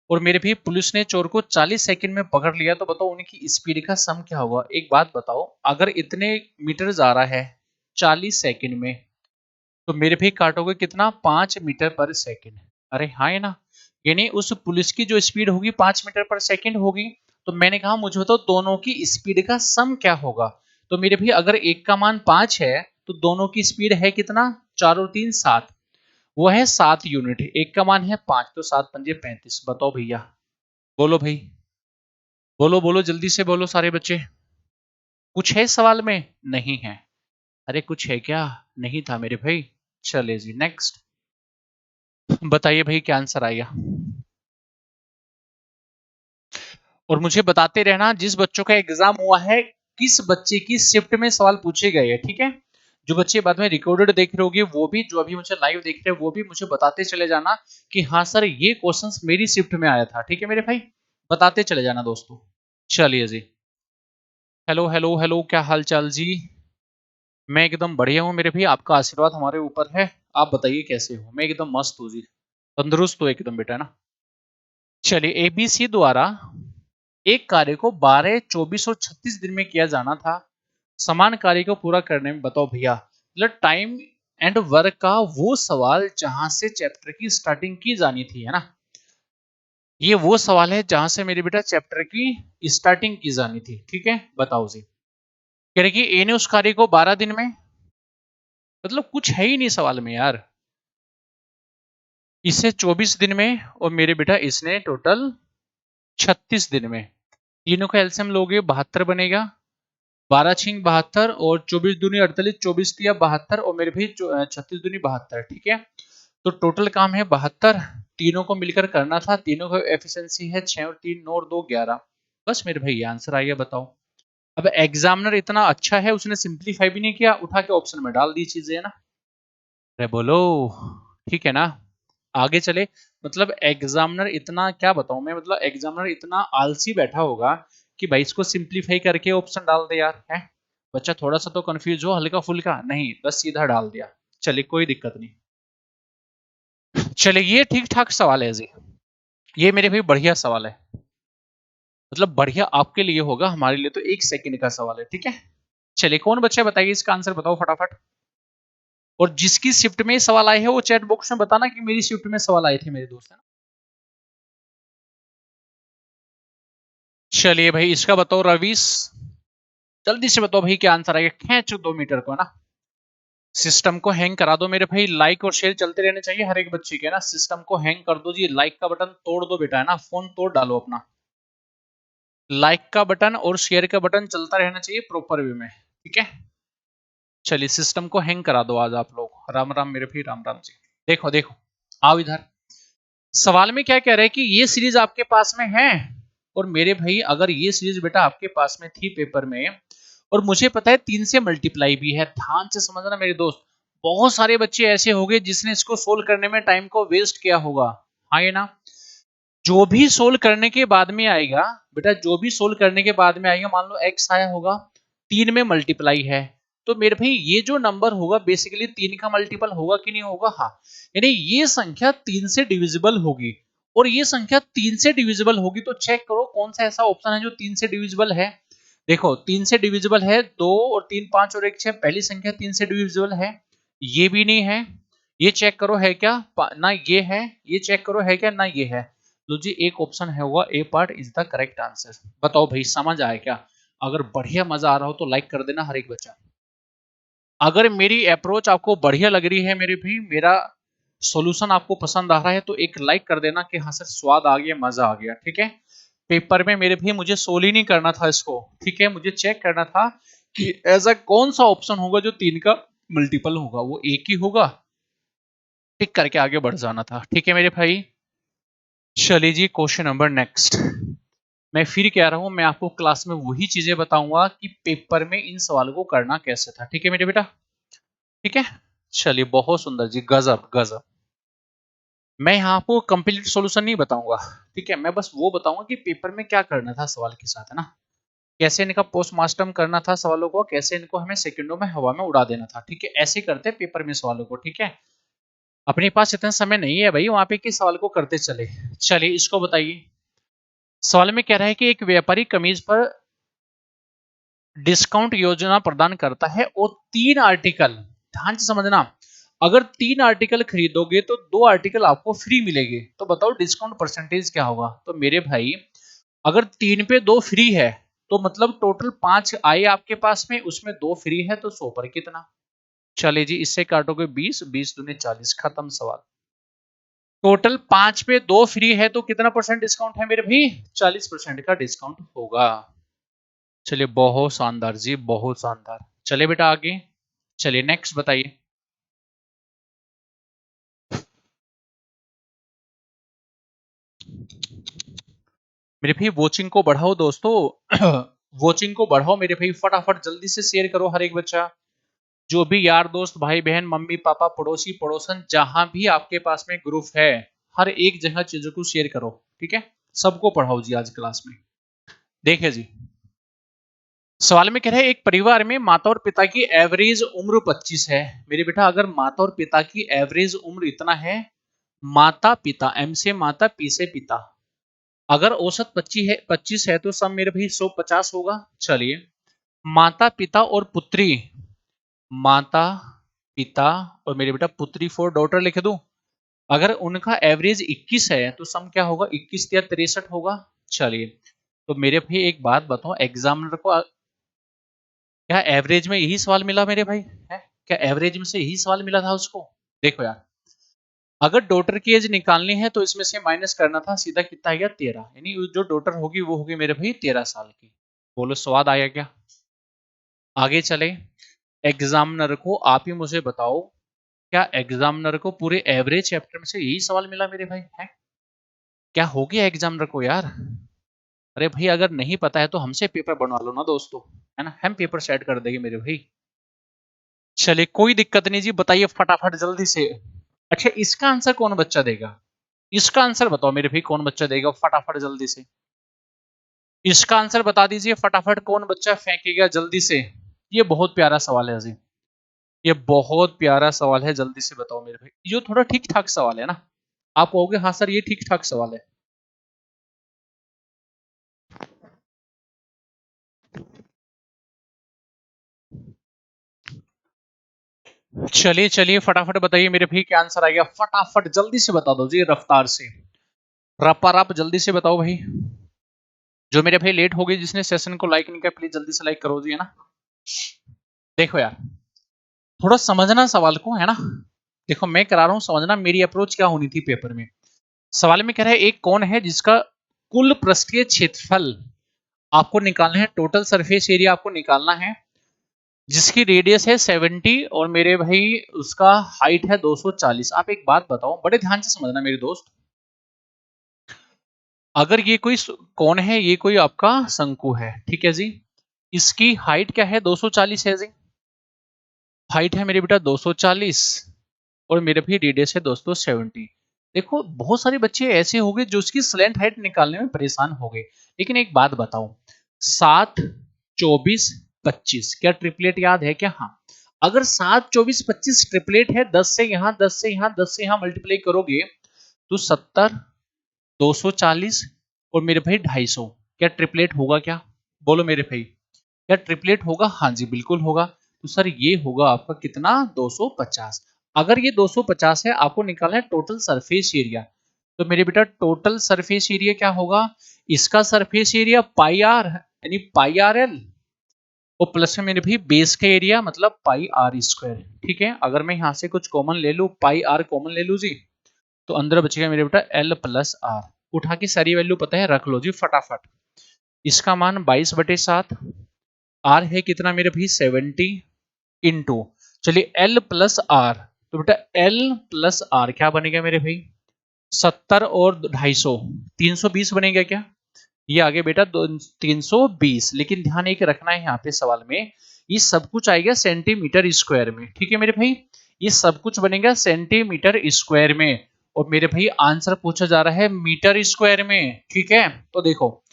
और मेरे भी पुलिस ने चोर को 40 सेकंड में पकड़ लिया, तो बताओ उनकी स्पीड का सम क्या होगा। एक बात बताओ, अगर इतने मीटर जा रहा है 40 सेकंड में, तो मेरे भी काटोगे कितना, 5 मीटर पर सेकंड। अरे हाँ है ना, यानी उस पुलिस की जो स्पीड होगी 5 मीटर पर सेकंड होगी। तो मैंने कहा मुझे तो दोनों की स्पीड का सम क्या होगा। तो मेरे भी अगर एक का मान 5 है तो दोनों की स्पीड है कितना, 4 और 3 7, वो है 7 यूनिट। एक का मान है 5, तो 7 पंजे 35। बताओ भैया, बोलो भाई, बोलो बोलो जल्दी से बोलो सारे बच्चे। कुछ है सवाल में? नहीं है। अरे कुछ है क्या? नहीं था मेरे भाई। चले जी नेक्स्ट, बताइए भाई क्या आंसर आएगा। और मुझे बताते रहना जिस बच्चों का एग्जाम हुआ है किस बच्चे की शिफ्ट में सवाल पूछे गए हैं। ठीक है, जो बच्चे बाद में रिकॉर्डेड देख रहे होंगे वो भी, जो अभी मुझे लाइव देख रहे हैं वो भी मुझे बताते चले जाना कि हाँ सर ये क्वेश्चंस मेरी शिफ्ट में आया था। ठीक है मेरे भाई, बताते चले जाना दोस्तों। चलिए जी, हेलो हेलो हेलो, क्या हाल चाल जी। मैं एकदम बढ़िया हूँ मेरे भाई, आपका आशीर्वाद हमारे ऊपर है। आप बताइए कैसे हो। मैं एकदम मस्त हूँ जी, तंदुरुस्त हूँ एकदम बेटा ना। चलिए, एबीसी द्वारा एक कार्य को 12, 24 और 36 दिन में किया जाना था। समान कार्य को पूरा करने में बताओ भैया, मतलब टाइम एंड वर्क का वो सवाल जहां से चैप्टर की स्टार्टिंग की जानी थी, है ना। ये वो सवाल है जहां से मेरे बेटा चैप्टर की स्टार्टिंग की जानी थी। ठीक है, बताओ जी। कह रहे कि ए ने उस कार्य को 12 दिन में, मतलब कुछ है ही नहीं सवाल में यार। इसे 24 दिन में और मेरे बेटा इसने टोटल 36 दिन में। तीनों का एलसीएम लोगे 72 बनेगा। 12 छिंग 72 और 24 दूनी 48, 24 तिया 72 और मेरे भाई 36 दूनी 72। ठीक है, तो टोटल काम है 72। तीनों को मिलकर करना था, तीनों का एफिशिएंसी है 6 और 3 9 और 2 11। बस मेरे भाई ये आंसर आ गया, बताओ। अब एग्जामिनर इतना अच्छा है उसने सिंपलीफाई भी नहीं किया, उठा के ऑप्शन में डाल दी चीजें, है ना। अरे बोलो, ठीक है ना। आगे चले, मतलब एग्जामिनर इतना क्या बताऊं मैं, मतलब एग्जामिनर इतना आलसी बैठा होगा कि भाई इसको सिंपलीफाई करके ऑप्शन डाल दे यार, है। बच्चा थोड़ा सा तो कंफ्यूज हो, हल्का फुल्का नहीं, बस सीधा डाल दिया। चलिए कोई दिक्कत नहीं। चलिए ये ठीक ठाक सवाल है जी, ये मेरे भाई बढ़िया सवाल है। मतलब बढ़िया आपके लिए होगा, हमारे लिए तो 1 सेकंड का सवाल है। ठीक है, चलिए कौन बच्चा बताइए इसका आंसर, बताओ फटाफट। और जिसकी शिफ्ट में सवाल आए हैं वो चैट बॉक्स में बताना कि मेरी शिफ्ट में सवाल आए थे मेरे दोस्त, है ना। चलिए भाई इसका बताओ रवीश, जल्दी से बताओ भाई क्या आंसर आएगा। खींच 2 मीटर को ना, सिस्टम को हैंग करा दो मेरे भाई। लाइक और शेयर चलते रहने चाहिए हर एक बच्चे के ना। सिस्टम को हैंग कर दो जी, लाइक का बटन तोड़ दो बेटा, है ना, फोन तोड़ डालो अपना। लाइक का बटन और शेयर का बटन चलता रहना चाहिए प्रॉपर वे में। ठीक है, चलिए सिस्टम को हैंग करा दो आज आप लोग। राम राम मेरे भाई, राम राम जी। देखो देखो, आओ इधर। सवाल में क्या कह रहे हैं कि ये सीरीज आपके पास में है, और मेरे भाई अगर ये सीरीज बेटा आपके पास में थी पेपर में, और मुझे पता है 3 से मल्टीप्लाई भी है, ध्यान से समझना मेरे दोस्त। बहुत सारे बच्चे ऐसे होंगे जिसने इसको सोल्व करने में टाइम को वेस्ट किया होगा। हाँ ये ना, जो भी सोल्व करने के बाद में आएगा बेटा, जो भी सोल्व करने के बाद में आएगा, मान लो एक्स आया होगा, 3 में मल्टीप्लाई है, तो मेरे भाई ये जो नंबर होगा बेसिकली 3 का मल्टीपल होगा कि नहीं होगा। हाँ, यानी ये संख्या 3 से डिविजिबल होगी, और ये संख्या 3 से डिविजिबल होगी, तो चेक करो कौन सा ऐसा ऑप्शन है जो 3 से डिविजिबल है। देखो 3 से डिविजिबल है 2 और 3 5 और 1 6, पहली संख्या 3 से डिविजिबल है, ये भी नहीं है। ये चेक करो है क्या, ना ये है। ये चेक करो है क्या, ना ये है। लो जी, एक ऑप्शन है हुआ A part is the correct answer. बताओ भाई समझ आया क्या? अगर बढ़िया मजा आ रहा हो तो लाइक कर देना हर एक बच्चा। अगर मेरी अप्रोच आपको बढ़िया लग रही है मेरे भी, मेरा सॉल्यूशन आपको पसंद आ रहा है, तो एक लाइक कर देना कि हाँ सर स्वाद आ गया, मजा आ गया। ठीक है, पेपर में मेरे भी मुझे सोल ही नहीं करना था इसको। ठीक है, मुझे चेक करना था कि ऐसा कौन सा ऑप्शन होगा जो 3 का मल्टीपल होगा, वो एक ही होगा, टिक करके आगे बढ़ जाना था। ठीक है मेरे भाई, चलिए जी क्वेश्चन नंबर नेक्स्ट। मैं फिर कह रहा हूं, मैं आपको क्लास में वही चीजें बताऊंगा कि पेपर में इन सवालों को करना कैसे था। ठीक है मेरे बेटा, ठीक है, चलिए बहुत सुंदर जी, गजब गजब। मैं यहाँ आपको कंप्लीट सॉल्यूशन नहीं बताऊंगा, ठीक है, मैं बस वो बताऊंगा कि पेपर में क्या करना था सवाल के साथ, है ना, कैसे इनका पोस्टमार्टम करना था सवालों को, कैसे इनको हमें सेकंडों में हवा में उड़ा देना था। ठीक है, ऐसे करते हैं पेपर में सवालों को। ठीक है, अपने पास इतना समय नहीं है भाई वहां पे कि सवाल को करते चले। चलिए इसको बताइए, सवाल में कह रहा है कि एक व्यापारी कमीज पर डिस्काउंट योजना प्रदान करता है और 3 आर्टिकल, ध्यान से समझना, अगर 3 आर्टिकल खरीदोगे तो 2 आर्टिकल आपको फ्री मिलेंगे, तो बताओ डिस्काउंट परसेंटेज क्या होगा। तो मेरे भाई अगर 3 पे 2 फ्री है, तो मतलब टोटल 5 आए आपके पास में, उसमें 2 फ्री है, तो 100 पर कितना। चलिए जी, इससे काटोगे 20, 20 दूनी 40, खत्म सवाल। टोटल 5 पे 2 फ्री है, तो कितना परसेंट डिस्काउंट है मेरे भाई, 40% का डिस्काउंट होगा। चलिए बहुत शानदार जी, बहुत शानदार। चलिए बेटा आगे, चलिए नेक्स्ट बताइए। मेरे भाई वॉचिंग को बढ़ाओ दोस्तों, वॉचिंग को बढ़ाओ मेरे भाई, फटाफट जल्दी से शेयर करो हर एक बच्चा, जो भी यार दोस्त भाई बहन मम्मी पापा पड़ोसी पड़ोसन जहां भी आपके पास में ग्रुप है, हर एक जगह चीजों को शेयर करो। ठीक है, सबको पढ़ाओ जी आज क्लास में। देखिए जी, सवाल में कह रहे हैं एक परिवार में माता और पिता की एवरेज उम्र 25 है। मेरे बेटा अगर माता और पिता की एवरेज उम्र इतना है, माता पिता, एम से माता पी से पिता, अगर औसत 25 है तो सब मेरे भाई 150 होगा। चलिए, माता पिता और पुत्री, माता पिता और मेरे बेटा पुत्री फॉर डॉटर लिख दूं, अगर उनका एवरेज 21 है तो सम क्या होगा, 21 या 63 होगा। चलिए, तो मेरे भाई एक बात बताओ, एग्जामिनर को क्या एवरेज में यही सवाल मिला मेरे भाई, है क्या एवरेज में से यही सवाल मिला था उसको। देखो यार, अगर डॉटर की एज निकालनी है तो इसमें से माइनस करना था, सीधा कितना आएगा 13, यानी जो डॉटर होगी वो होगी मेरे भाई 13 साल की। बोलो स्वाद आया क्या। आगे चले, एग्जामिनर को आप ही मुझे बताओ, क्या एग्जामिनर को पूरे एवरेज चैप्टर में से यही सवाल मिला मेरे भाई, है क्या हो गया एग्जामिनर को यार। अरे भाई अगर नहीं पता है तो हमसे पेपर बनवा लो ना दोस्तों, है ना, हम पेपर सेट कर देंगे मेरे भाई। चलिए कोई दिक्कत नहीं जी, बताइए फटाफट जल्दी से। अच्छा इसका आंसर कौन बच्चा देगा, इसका आंसर बताओ मेरे भाई, कौन बच्चा देगा फटाफट जल्दी से, इसका आंसर बता दीजिए फटाफट, कौन बच्चा फेंकेगा जल्दी से। ये बहुत प्यारा सवाल है जी, ये बहुत प्यारा सवाल है, जल्दी से बताओ मेरे भाई, ये थोड़ा ठीक ठाक सवाल है ना, आप कहोगे हाँ सर ये ठीक ठाक सवाल है। चलिए चलिए फटाफट बताइए मेरे भाई, क्या आंसर आएगा, फटाफट जल्दी से बता दो जी, रफ्तार से, रपा रप जल्दी से बताओ भाई। जो मेरे भाई लेट हो गए, जिसने सेशन को लाइक नहीं किया प्लीज जल्दी से लाइक करो जी, है ना। देखो यार, थोड़ा समझना सवाल को, है ना, देखो मैं करा रहा हूं समझना, मेरी अप्रोच क्या होनी थी पेपर में। सवाल में कह रहा है एक कौन है जिसका कुल पृष्ठीय क्षेत्रफल आपको निकालना है, टोटल सरफेस एरिया आपको निकालना है, जिसकी रेडियस है 70 और मेरे भाई उसका हाइट है 240। आप एक बात बताओ, बड़े ध्यान से समझना मेरे दोस्त, अगर ये कोई कौन है, ये कोई आपका शंकु है, ठीक है जी, इसकी हाइट क्या है 240 है जी, हाइट है मेरे बेटा 240 और मेरे भी रेडियस है दोस्तों 70। देखो बहुत सारे बच्चे ऐसे हो गए जो उसकी स्लैंट हाइट निकालने में परेशान हो गए, लेकिन एक बात बताओ, 7 24 25 क्या ट्रिपलेट याद है क्या, हाँ, अगर 7 24 25 ट्रिपलेट है, 10 से यहाँ 10 से यहाँ 10 से यहाँ मल्टीप्लाई करोगे तो 70 240 और मेरे भाई 250, क्या ट्रिपलेट होगा क्या, बोलो मेरे भाई, क्या ट्रिपलेट होगा, हाँ जी बिल्कुल होगा। तो सर ये होगा आपका कितना 250। अगर ये 250 है, आपको निकालना है टोटल सरफेस एरिया, तो मेरे बेटा टोटल सरफेस एरिया क्या होगा, इसका सरफेस एरिया पाई आर यानी पाई आर एल, और प्लस में मेरे भाई बेस का एरिया मतलब पाई आर स्क्वायर। ठीक है, अगर मैं यहाँ से कुछ कॉमन ले लूँ, पाई आर कॉमन ले लूँ जी, तो अंदर बचेगा मेरे बेटा एल प्लस आर। उठा के सारी वैल्यू पता है रख लो जी फटाफट। इसका मान 22/7, आर है कितना मेरे भाई 70 इंटू, चलिए एल प्लस आर, तो बेटा एल प्लस आर क्या बनेगा मेरे भाई 70 और 250, 320 बनेगा क्या? ये आगे बेटा 320, लेकिन ध्यान एक रखना है यहाँ पे सवाल में, ये सब कुछ आएगा सेंटीमीटर स्क्वायर में। ठीक है मेरे भाई, ये सब कुछ बनेगा सेंटीमीटर स्क्वायर में, और मेरे भाई आंसर पूछा जा रहा है मीटर स्क्वायर में। ठीक है, तो देखो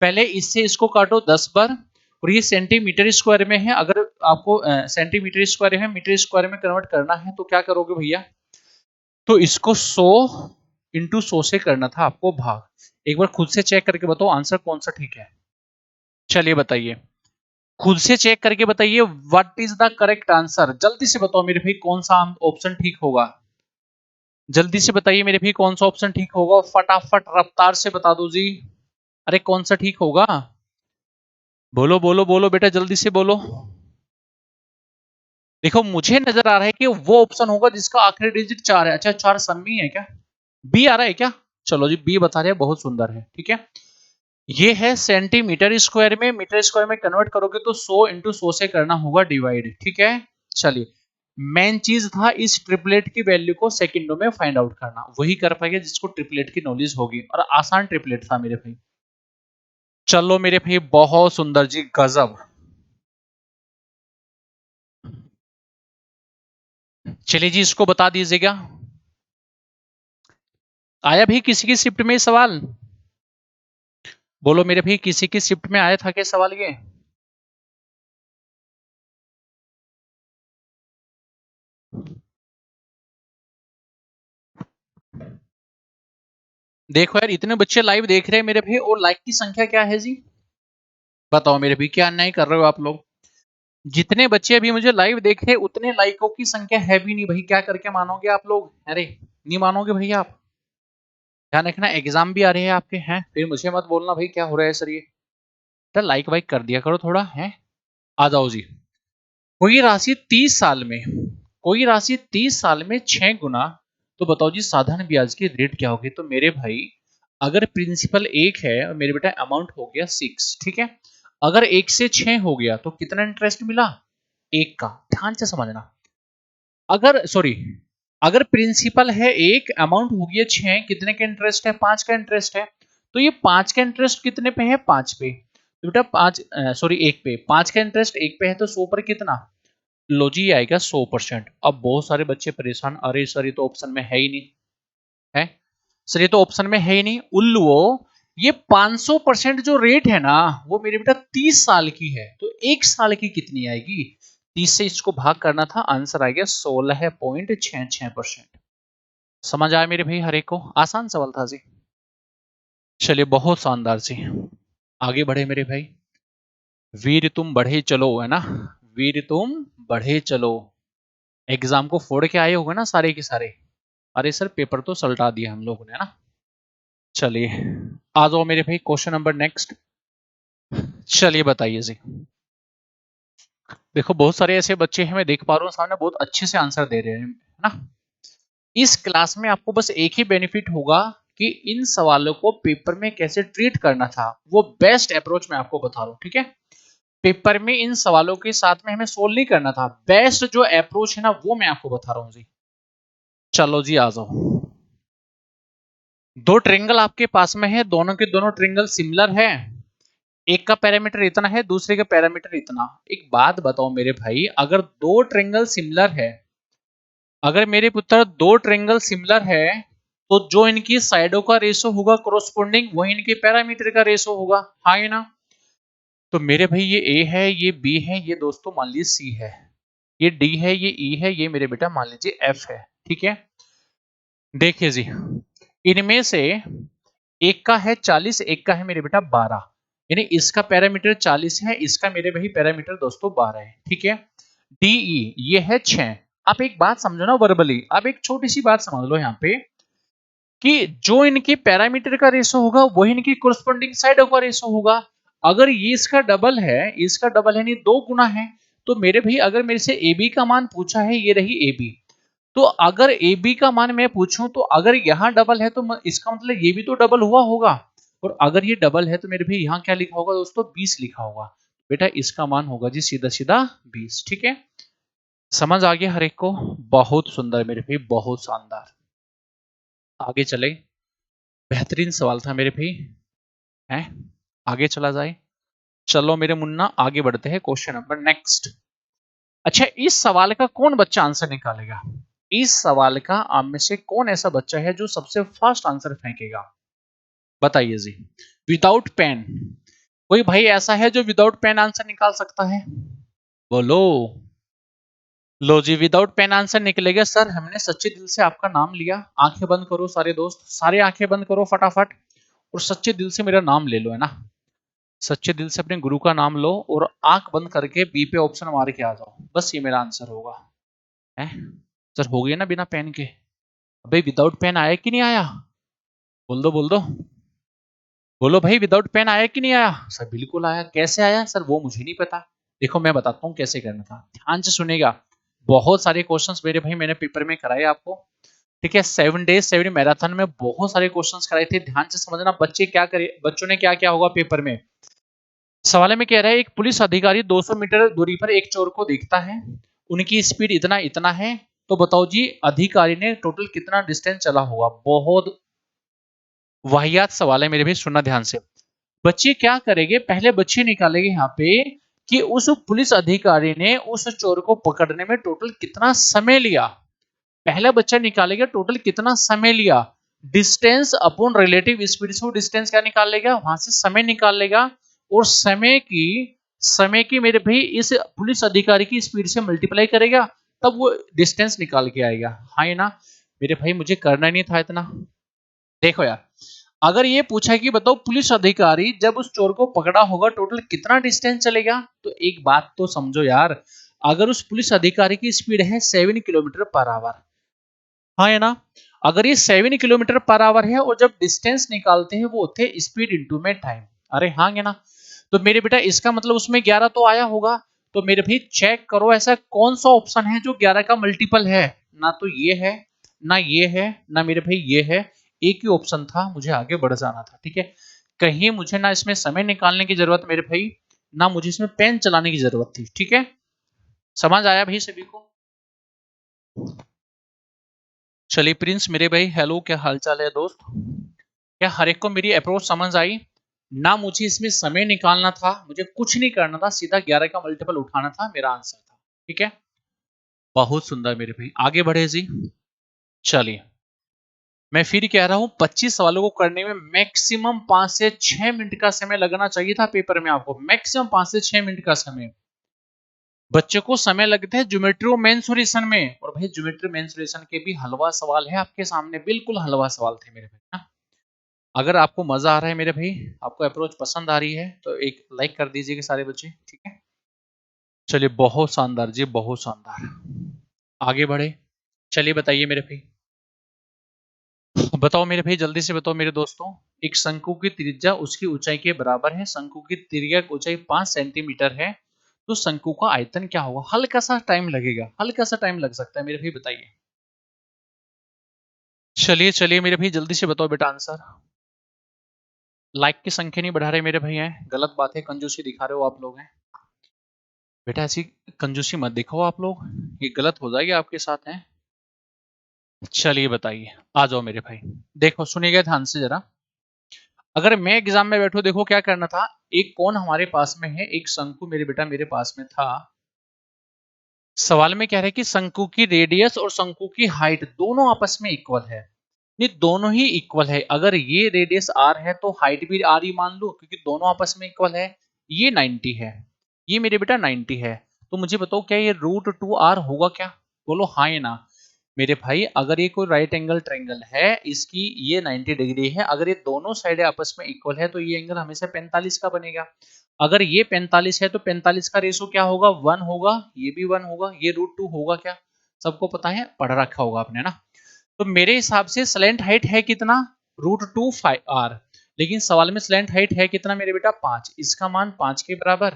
पहले इससे इसको काटो 10 बार, और ये सेंटीमीटर स्क्वायर में है। अगर आपको सेंटीमीटर स्क्वायर है मीटर स्क्वायर में कन्वर्ट करना है तो क्या करोगे भैया, तो इसको 100 इंटू 100 से करना था आपको भाग। एक बार खुद से चेक करके बताओ आंसर कौन सा ठीक है। चलिए बताइए, खुद से चेक करके बताइए what is the correct answer. जल्दी से बताओ मेरे भाई कौन सा ऑप्शन ठीक होगा, जल्दी से बताइए मेरे भाई कौन सा ऑप्शन ठीक होगा, फटाफट रफ्तार से बता दो जी। अरे कौन सा ठीक होगा, बोलो बोलो बोलो बेटा जल्दी से बोलो। देखो मुझे नजर आ रहा है कि वो ऑप्शन होगा जिसका आखिरी डिजिट 4 है। अच्छा 4 सम में है क्या, बी आ रहा है क्या? चलो जी बी बता रहे हैं, बहुत सुंदर है। ठीक है, ये है सेंटीमीटर स्क्वायर में, मीटर स्क्वायर में कन्वर्ट करोगे तो 100 इंटू 100 से करना होगा डिवाइड। ठीक है, चलिए मेन चीज था इस ट्रिपलेट की वैल्यू को सेकंडों में फाइंड आउट करना, वही कर पाएगा जिसको ट्रिपलेट की नॉलेज होगी, और आसान ट्रिपलेट था मेरे भाई। चलो मेरे भाई बहुत सुंदर जी, गजब। चलिए जी इसको बता दीजिएगा, आया भी किसी की शिफ्ट में सवाल, बोलो मेरे भाई किसी की शिफ्ट में आया था क्या सवाल ये? देखो यार इतने बच्चे लाइव देख रहे हैं मेरे भाई, और लाइक की संख्या क्या है जी, बताओ मेरे भाई क्या अन्याय कर रहे हो आप लोग। जितने बच्चे अभी मुझे लाइव देख रहे हैं उतने लाइकों की संख्या है भी नहीं भाई, क्या करके मानोगे आप लोग? अरे नहीं मानोगे भैया आप, ध्यान रखना एग्जाम भी आ रहे हैं आपके हैं, फिर मुझे मत बोलना भाई क्या हो रहा है सर ये। तो लाइक वाइक कर दिया करो थोड़ा है। आ जाओ जी, कोई राशि 30 साल में, कोई राशि 30 साल में 6 गुना, तो बताओ जी साधारण ब्याज की रेट क्या होगी। तो मेरे भाई अगर प्रिंसिपल 1 है और मेरे बेटा अमाउंट हो गया 6, ठीक है, अगर 1 से 6 हो गया तो कितना इंटरेस्ट मिला, 1 का। ध्यान से समझना, अगर सॉरी, अगर प्रिंसिपल है 1, अमाउंट हो गया 6, कितने का इंटरेस्ट है, 5 का इंटरेस्ट है। तो ये 5 का इंटरेस्ट कितने पे है, 5 पे, तो बेटा 5 सॉरी 1 पे, 5 का इंटरेस्ट 1 पे है तो 100 पर कितना, लो जी आएगा 100%। अब बहुत सारे बच्चे परेशान, अरे सर ये तो ऑप्शन में है ही नहीं, है सर ये तो ऑप्शन में है ही नहीं, उल्लुओ ये 500% जो रेट है ना वो मेरे बेटा 30 साल की है, तो 1 साल की कितनी आएगी, 30 से इसको भाग करना था, आंसर आ गया 16.66%। समझ आया मेरे भाई हर एक को, आसान सवाल था जी। चलिए बहुत शानदार जी, आगे बढ़े मेरे भाई। वीर तुम बढ़े चलो, है ना, वीर तुम बढ़े चलो, एग्जाम को फोड़ के आए होगे ना सारे के सारे। अरे सर पेपर तो सलटा दिया हम लोगों ने ना। चलिए आ जाओ मेरे भाई क्वेश्चन नंबर नेक्स्ट। चलिए बताइए जी, देखो बहुत सारे ऐसे बच्चे हैं मैं देख पा रहा हूँ सामने, बहुत अच्छे से आंसर दे रहे हैं, है ना। इस क्लास में आपको बस एक ही बेनिफिट होगा कि इन सवालों को पेपर में कैसे ट्रीट करना था, वो बेस्ट अप्रोच मैं आपको बता रहा हूँ। ठीक है, पेपर में इन सवालों के साथ में हमें सोल्व नहीं करना था, बेस्ट जो अप्रोच है ना वो मैं आपको बता रहा हूँ जी। चलो जी आ जाओ, दो ट्रिंगल आपके पास में है, दोनों के दोनों ट्रिंगल सिमिलर है, एक का पैरामीटर इतना है दूसरे का पैरामीटर इतना। एक बात बताओ मेरे भाई, अगर दो ट्रिंगल सिमिलर है, अगर मेरे पुत्र दो ट्रिंगल सिमिलर है, तो जो इनकी साइडों का रेशो होगा कोरोस्पोंडिंग वही इनके पैरामीटर का रेशो होगा, हाँ या ना। तो मेरे भाई ये ए है, ये बी है, ये दोस्तों मान लीजिए सी है, ये डी है, ये ई है, ये मेरे बेटा मान लीजिए एफ है। ठीक है, देखिए जी इनमें से एक का है 40, एक का है मेरे बेटा 12, यानी इसका पैरामीटर 40 है, इसका मेरे भाई पैरामीटर दोस्तों 12 है। ठीक है, डीई ये है 6। आप एक बात समझो ना वर्बली, आप एक छोटी सी बात समझ लो यहाँ पे कि जो इनकी पैरामीटर का रेशो होगा वही इनकी कोरस्पोंडिंग साइडों का रेशो होगा। अगर ये इसका डबल है, इसका डबल है नहीं 2 गुना है, तो मेरे भाई अगर मेरे से AB का मान पूछा है, ये रही AB, तो अगर AB का मान मैं पूछूं तो अगर यहाँ डबल है तो इसका मतलब ये भी तो डबल हुआ होगा, और अगर ये डबल है तो मेरे भाई यहाँ क्या लिखा होगा दोस्तों, 20 लिखा होगा। बेटा इसका मान होगा जी सीधा सीधा 20। ठीक है, समझ आ गया हर एक को? बहुत सुंदर मेरे भाई, बहुत शानदार। आगे चले, बेहतरीन सवाल था मेरे भाई, है आगे चला जाए। चलो मेरे मुन्ना आगे बढ़ते हैं, क्वेश्चन नंबर नेक्स्ट। अच्छा, इस सवाल का कौन बच्चा आंसर निकालेगा? इस सवाल का आप में से कौन ऐसा बच्चा है जो सबसे फास्ट आंसर फेंकेगा? बताइए जी। विदाउट पेन, कोई भाई ऐसा है जो विदाउट पेन आंसर निकाल सकता है? बोलो। लो जी, विदाउट पेन आंसर निकलेगा। सर हमने सच्चे दिल से आपका नाम लिया, आंखें बंद करो सारे दोस्त, सारे आंखें बंद करो फटाफट, और सच्चे दिल से मेरा नाम ले लो, है ना? सच्चे दिल से अपने गुरु का नाम लो और आंख बंद करके बी पे ऑप्शन मार के आ जाओ, बस ये मेरा आंसर होगा। है सर, हो गया ना बिना पेन के? अबे विदाउट पेन आया कि नहीं आया? बोल दो बोल दो, बोलो भाई, विदाउट पेन आया कि नहीं आया? सर बिल्कुल आया। कैसे आया सर, वो मुझे नहीं पता। देखो मैं बताता हूँ कैसे करना था, ध्यान से सुनेगा। बहुत सारे क्वेश्चंस मेरे भाई मैंने पेपर में कराए आपको, ठीक है? 7 डेज 7 मैराथन में बहुत सारे क्वेश्चंस कराए थे। ध्यान से समझना, बच्चे क्या करे, बच्चों ने क्या क्या होगा पेपर में। सवाल में कह रहा है, एक पुलिस अधिकारी 200 मीटर दूरी पर एक चोर को देखता है, उनकी स्पीड इतना इतना है, तो बताओ जी अधिकारी ने टोटल कितना डिस्टेंस चला होगा? बहुत वाहियात सवाल है मेरे भाई, सुनना ध्यान से। बच्चे क्या करेंगे, पहले बच्चे निकालेंगे यहाँ पे कि उस पुलिस अधिकारी ने उस चोर को पकड़ने में टोटल कितना समय लिया। पहला बच्चा निकालेगा टोटल कितना समय लिया, डिस्टेंस अपॉन रिलेटिव स्पीड से वो डिस्टेंस क्या निकाल लेगा, वहां से समय निकाल लेगा, और समय की मेरे भाई इस पुलिस अधिकारी की स्पीड से मल्टीप्लाई करेगा, तब वो डिस्टेंस निकाल के आएगा। हाँ ये ना मेरे भाई, मुझे करना नहीं था इतना। देखो यार, अगर ये पूछा कि बताओ पुलिस अधिकारी जब उस चोर को पकड़ा होगा टोटल कितना डिस्टेंस चलेगा, तो एक बात तो समझो यार, अगर उस पुलिस अधिकारी की स्पीड है 7 किलोमीटर पर आवर, हाँ है ना, अगर ये 7 किलोमीटर पर आवर है और जब डिस्टेंस निकालते हैं वो होते हैं स्पीड इंटू में टाइम, अरे हाँ है ना, तो मेरे बेटा इसका मतलब उसमें 11 तो आया होगा। तो मेरे भाई चेक करो ऐसा कौन सा ऑप्शन है जो 11 का मल्टीपल है? ना तो ये है, ना ये है, ना मेरे भाई ये है, एक ही ऑप्शन था, मुझे आगे बढ़ जाना था। ठीक है, कहीं मुझे ना इसमें समय निकालने की जरूरत मेरे भाई, ना मुझे इसमें पेन चलाने की जरूरत थी। ठीक है, समझ आया भाई सभी को? चलिए प्रिंस मेरे भाई, हेलो, क्या हालचाल है दोस्त? क्या हर एक को मेरी अप्रोच समझ आई? ना मुझे इसमें समय निकालना था, मुझे कुछ नहीं करना था, सीधा 11 का मल्टीपल उठाना था, मेरा आंसर था। ठीक है, बहुत सुंदर मेरे भाई, आगे बढ़े जी। चलिए मैं फिर कह रहा हूं, 25 सवालों को करने में मैक्सिमम 5 से 6 मिनट का समय लगना चाहिए था पेपर में आपको, मैक्सिमम 5 से 6 मिनट का समय। बच्चों को समय लगता है ज्योमेट्री और मेंसुरेशन में, और भाई ज्योमेट्री मेंसुरेशन के भी हलवा सवाल है आपके सामने, बिल्कुल हलवा सवाल थे मेरे भाई ना। अगर आपको मजा आ रहा है मेरे भाई, आपको अप्रोच पसंद आ रही है, तो एक लाइक कर दीजिएगा सारे बच्चे। ठीक है, चलिए बहुत शानदार जी, बहुत शानदार। आगे बढ़े, चलिए बताइए मेरे भाई, बताओ मेरे भाई, जल्दी से बताओ मेरे दोस्तों। एक शंकु की त्रिज्या उसकी ऊंचाई के बराबर है, शंकु की त्रिज्या की ऊंचाई 5 सेंटीमीटर है, तो शंकु का आयतन क्या होगा? हल्का सा टाइम लगेगा, हल्का सा टाइम लग सकता है मेरे भाई, बताइए। चलिए चलिए मेरे भाई, जल्दी से बताओ बेटा आंसर। लाइक की संख्या नहीं बढ़ा रहे मेरे भाई, हैं गलत बात है, कंजूसी दिखा रहे हो आप लोग हैं। बेटा ऐसी कंजूसी मत दिखाओ आप लोग, ये गलत हो जाएगी आपके साथ। हैं चलिए बताइए, आ जाओ मेरे भाई। देखो सुनिएगा ध्यान से जरा, अगर मैं एग्जाम में बैठू, देखो क्या करना था, एक कोण हमारे पास में है, एक शंकु मेरे बेटा मेरे पास में था। सवाल में कह रहा है कि शंकु की रेडियस और शंकु की हाइट दोनों आपस में इक्वल है। नहीं, दोनों ही इक्वल है, अगर ये रेडियस r है तो हाइट भी r ही मान लो, क्योंकि दोनों आपस में इक्वल है। ये 90 है, ये मेरे बेटा 90 है, तो मुझे बताओ क्या ये √2r होगा क्या? बोलो हाँ या ना। मेरे भाई अगर ये कोई राइट एंगल ट्रायंगल है, इसकी ये 90 डिग्री है, अगर ये दोनों साइड आपस में इक्वल है तो ये एंगल हमेशा 45 का बनेगा। अगर ये 45 है तो 45 का रेशो क्या होगा? 1 होगा, ये भी 1 होगा, ये √2 होगा क्या? सबको पता है, पढ़ रखा होगा आपने ना। तो मेरे हिसाब से स्लेंट हाइट है कितना? √2 r, लेकिन सवाल में स्लैंट हाइट है कितना मेरे बेटा 5, इसका मान 5 के बराबर,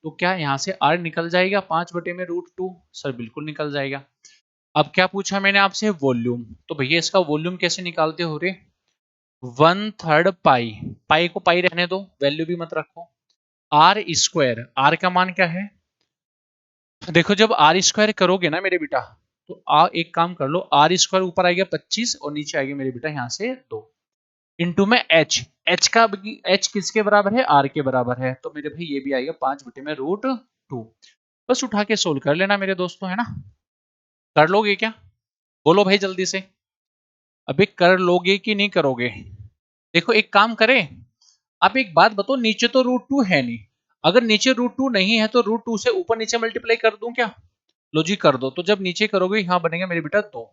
तो क्या यहाँ से r निकल जाएगा 5/√2? सर बिल्कुल निकल जाएगा। अब क्या पूछा मैंने आपसे, वॉल्यूम, तो भैया इसका वॉल्यूम कैसे निकालते हो रे, 1/3 पाई, पाई को पाई रहने दो, वैल्यू भी मत रखो, आर स्क्वायर, आर का मान क्या है, देखो जब आर स्क्वायर करोगे ना मेरे बेटा, तो एक काम कर लो, आर स्क्वायर ऊपर आएगा 25 और नीचे आएगा मेरे बेटा यहाँ से 2 इंटू में एच, एच किसके बराबर है, आर के बराबर है, तो मेरे भाई ये भी आएगा 5/√2। बस उठा के सोल्व कर लेना मेरे दोस्तों, है ना, कर लोगे क्या, बोलो भाई जल्दी से, अभी कर लोगे कि नहीं करोगे। देखो एक काम करें, आप एक बात बताओ, नीचे तो √2 है नहीं, अगर नीचे √2 नहीं है तो √2 से ऊपर नीचे मल्टीप्लाई कर दूं क्या, लो जी कर दो, तो जब नीचे करोगे यहाँ बनेगा मेरे बेटा 2,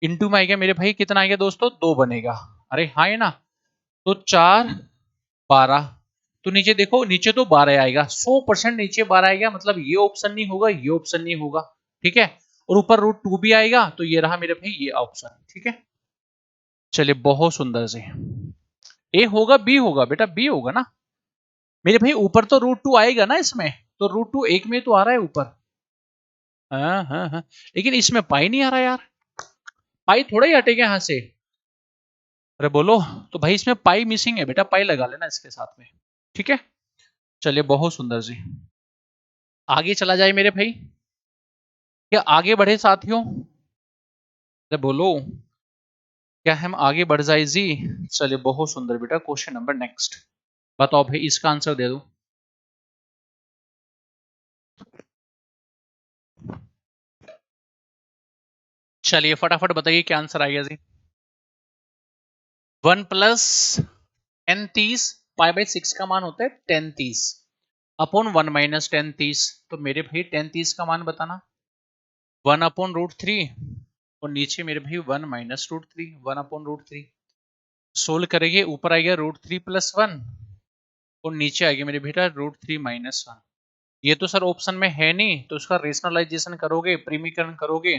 इंटू में आएगा मेरे भाई कितना आएगा दोस्तों, 2 बनेगा, अरे हाँ है ना, तो 4 12, तो नीचे देखो, नीचे तो 12 आएगा, 100% नीचे 12 आएगा, मतलब ये ऑप्शन नहीं होगा, ये ऑप्शन नहीं होगा, ठीक है, और ऊपर √2 भी आएगा, तो ये रहा मेरे भाई ये ऑप्शन, ठीक है। चलिए बहुत सुंदर से, ए होगा बी होगा बेटा, बी होगा ना मेरे भाई, ऊपर तो √2 आएगा ना इसमें, तो √2 एक में तो आ रहा है ऊपर, हाँ हाँ हाँ, लेकिन इसमें पाई नहीं आ रहा यार, पाई थोड़ा ही हटेगा यहाँ से, अरे बोलो, तो भाई इसमें पाई मिसिंग है बेटा, पाई लगा लेना इसके साथ में, ठीक है। चलिए बहुत सुंदर जी, आगे चला जाए मेरे भाई, क्या आगे बढ़े साथियों, अरे बोलो, क्या हम आगे बढ़ जाए जी, चलिए बहुत सुंदर बेटा, क्वेश्चन नंबर नेक्स्ट, बताओ भाई इसका आंसर दे दो, चलिए फटाफट बताइए क्या आंसर आएगा जी, 1 + 10 30, π/6 का मान होता है 10 30 अपॉन 1 - 10 30, तो मेरे भाई 10 30 का मान बताना, 1/√3, और नीचे मेरे भाई 1 - √3, 1/√3, सोल्व करेंगे, ऊपर आएगा √3 + 1 और नीचे आएगा मेरे बेटा √3 - 1, ये तो सर ऑप्शन में है नहीं, तो उसका रेशनलाइजेशन करोगे, प्रीमीकरण करोगे,